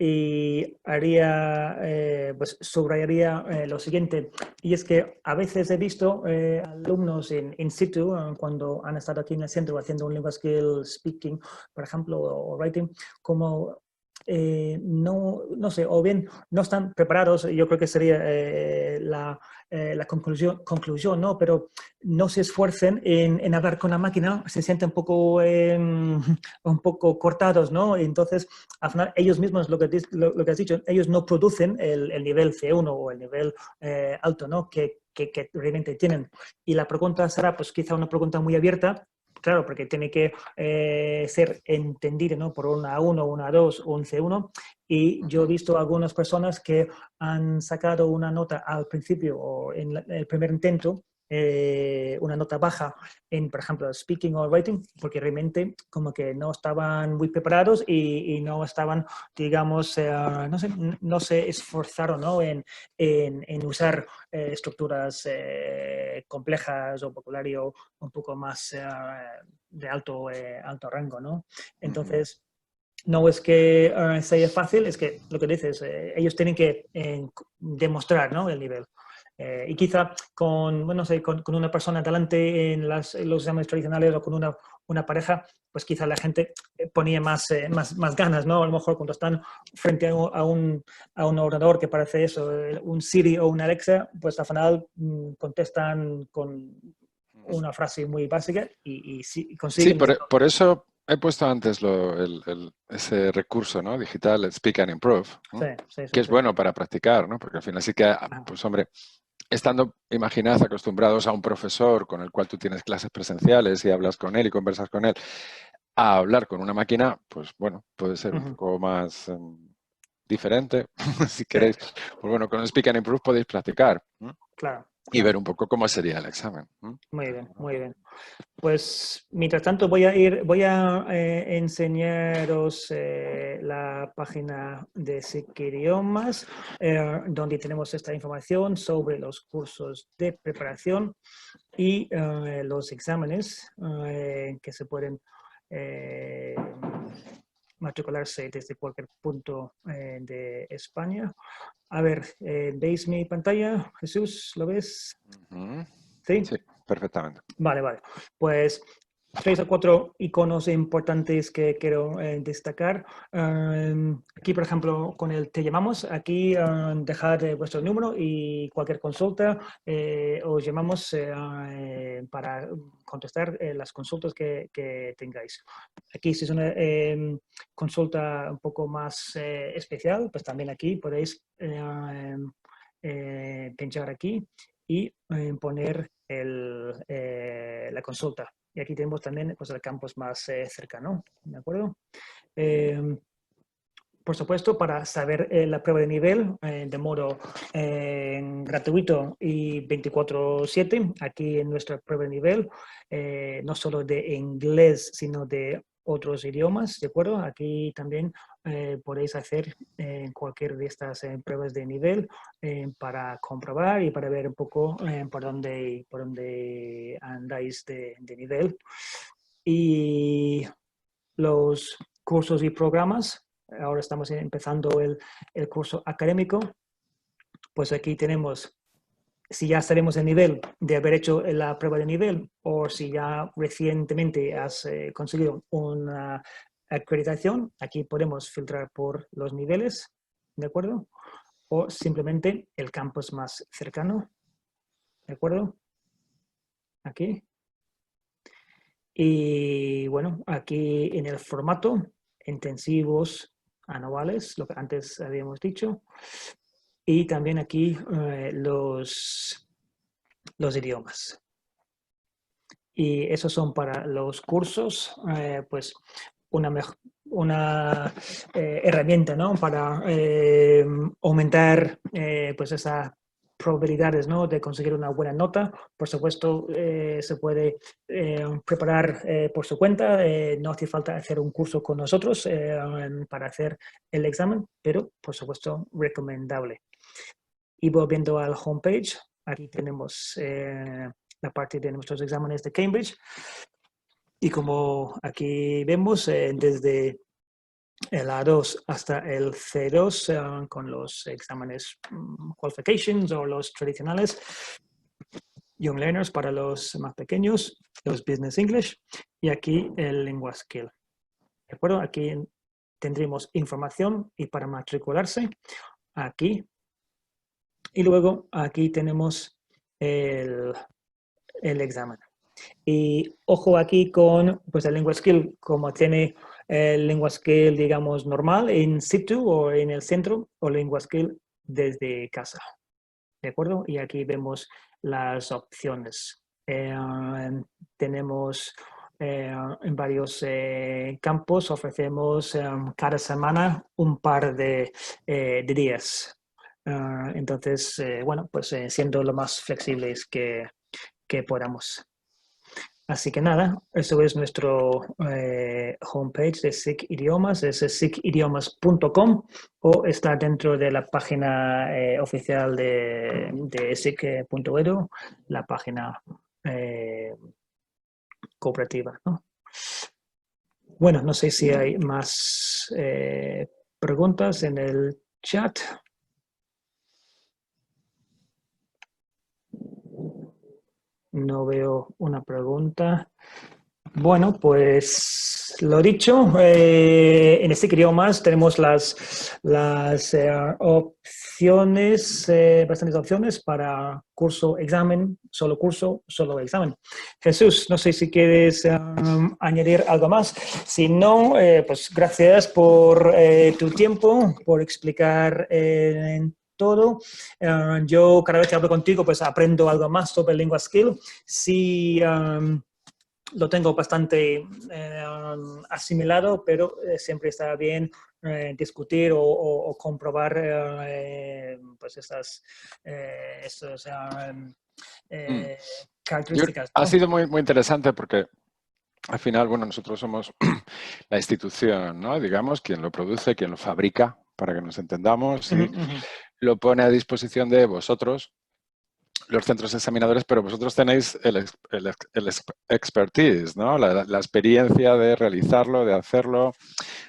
y haría, pues subrayaría lo siguiente, y es que a veces he visto alumnos in situ, cuando han estado aquí en el centro haciendo un lingua skill speaking, por ejemplo, o writing, como no sé, o bien no están preparados, yo creo que sería la conclusión, ¿no? Pero no se esfuercen en hablar con la máquina, se sienten un poco cortados, ¿no? Y entonces, al final, ellos mismos, lo que has dicho, ellos no producen el nivel C1 o el nivel alto, ¿no? Que realmente tienen. Y la pregunta será, pues quizá una pregunta muy abierta, claro, porque tiene que ser entendido, ¿no? Por una A1, una A2 o un C1. Y yo he visto algunas personas que han sacado una nota al principio o en el primer intento, una nota baja en, por ejemplo, speaking o writing, porque realmente como que no estaban muy preparados y no estaban, digamos, no se esforzaron, ¿no? en usar estructuras complejas o vocabulario un poco más de alto rango, ¿no? Entonces, no es que sea fácil, es que lo que dices, ellos tienen que demostrar, ¿no? El nivel. Y quizá con, bueno, no sé, con una persona delante en los exámenes tradicionales o con una pareja, pues quizá la gente ponía más ganas, ¿no? A lo mejor cuando están frente a un ordenador que parece eso, un Siri o un Alexa, pues al final contestan con una frase muy básica y Sí, consiguen... por eso he puesto antes ese recurso, ¿no? Digital, el Speak and Improve, Sí, ¿no? sí, sí, Que es sí. bueno para practicar, ¿no? Porque al final sí que, pues hombre, estando, imaginad, acostumbrados a un profesor con el cual tú tienes clases presenciales y hablas con él y conversas con él, a hablar con una máquina, pues bueno, puede ser un poco más diferente, si queréis. Pues bueno, con el Speak and Improve podéis practicar, ¿no? Claro, Y ver claro. un poco cómo sería el examen, ¿no? Muy bien, muy bien. Pues mientras tanto voy a enseñaros la página de SIC Idiomas, donde tenemos esta información sobre los cursos de preparación y los exámenes que se pueden matricularse desde cualquier punto de España. A ver, ¿veis mi pantalla? Jesús, ¿lo ves? ¿Sí? Sí, perfectamente. Vale, vale. Pues 3 o 4 iconos importantes que quiero destacar. Aquí, por ejemplo, con el Te llamamos, aquí dejad vuestro número y cualquier consulta os llamamos para contestar las consultas que tengáis. Aquí, si es una consulta un poco más especial, pues también aquí podéis pinchar aquí y poner la consulta. Y aquí tenemos también pues, el campus más cercano, ¿de acuerdo? Por supuesto, para saber la prueba de nivel de modo gratuito y 24/7, aquí en nuestra prueba de nivel, no solo de inglés, sino de otros idiomas, ¿de acuerdo? Aquí también podéis hacer cualquier de estas pruebas de nivel para comprobar y para ver un poco por dónde andáis de nivel. Y los cursos y programas, ahora estamos empezando el curso académico, pues aquí tenemos si ya estaremos en nivel de haber hecho la prueba de nivel o si ya recientemente has conseguido una acreditación, aquí podemos filtrar por los niveles, ¿de acuerdo? O simplemente el campus más cercano, ¿de acuerdo? Aquí. Y bueno, aquí en el formato, intensivos anuales, lo que antes habíamos dicho. Y también aquí los idiomas. Y esos son para los cursos, pues una herramienta, ¿no? Para aumentar pues esas probabilidades, ¿no? De conseguir una buena nota. Por supuesto, se puede preparar por su cuenta. No hace falta hacer un curso con nosotros para hacer el examen, pero por supuesto recomendable. Y volviendo al homepage, aquí tenemos la parte de nuestros exámenes de Cambridge. Y como aquí vemos, desde el A2 hasta el C2, con los exámenes qualifications o los tradicionales, Young Learners para los más pequeños, los Business English, y aquí el Lingua Skill. ¿De acuerdo? Aquí tendremos información y para matricularse, aquí. Y luego aquí tenemos el examen. Y ojo aquí con pues, el Lingua Skill, como tiene el Lingua Skill, digamos, normal, in situ o en el centro, o Lingua Skill desde casa. ¿De acuerdo? Y aquí vemos las opciones. Tenemos en varios campos, ofrecemos cada semana un par de días. Entonces, bueno, pues siendo lo más flexibles que podamos. Así que nada, eso es nuestro homepage de SIC Idiomas, es sicidiomas.com o está dentro de la página oficial de SIC.edu, la página cooperativa, ¿no? Bueno, no sé si hay más preguntas en el chat. No veo una pregunta. Bueno, pues lo dicho, en este idiomas tenemos las opciones, bastantes opciones para curso, solo examen. Jesús, no sé si quieres añadir algo más. Si no, pues gracias por tu tiempo, por explicar todo. Yo cada vez que hablo contigo, pues aprendo algo más sobre Lingua Skill. Si lo tengo bastante asimilado, pero siempre está bien discutir o comprobar pues estas Mm. características, Ha ¿no? sido muy, muy interesante porque al final, bueno, nosotros somos la institución, ¿no? Digamos, quien lo produce, quien lo fabrica, para que nos entendamos, y lo pone a disposición de vosotros, los centros examinadores, pero vosotros tenéis el expertise, ¿no? La experiencia de realizarlo, de hacerlo,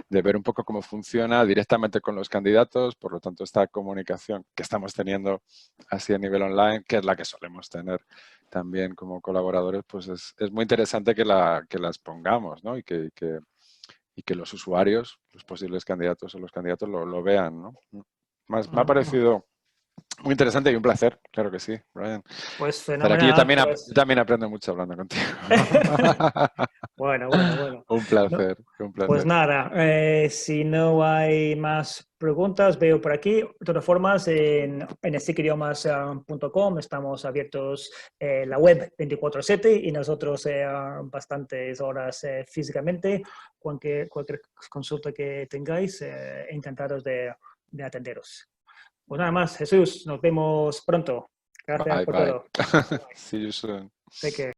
de ver un poco cómo funciona directamente con los candidatos. Por lo tanto, esta comunicación que estamos teniendo así a nivel online, que es la que solemos tener también como colaboradores, pues es muy interesante que la expongamos, ¿no? Y que los usuarios, los posibles candidatos o los candidatos lo vean, ¿no? Me ha parecido muy interesante y un placer, claro que sí, Brian. Pues Estar aquí, yo fenomenal, yo pues. también aprendo mucho hablando contigo. Bueno, bueno, bueno. Un No, placer, un pues placer. nada, si no hay más preguntas, veo por aquí. De todas formas, en stickidiomas.com estamos abiertos la web 24/7 y nosotros bastantes horas físicamente. Cualquier consulta que tengáis, encantados de atenderos. Pues nada más, Jesús, nos vemos pronto. Gracias Bye, por bye. todo. See you soon. Take care.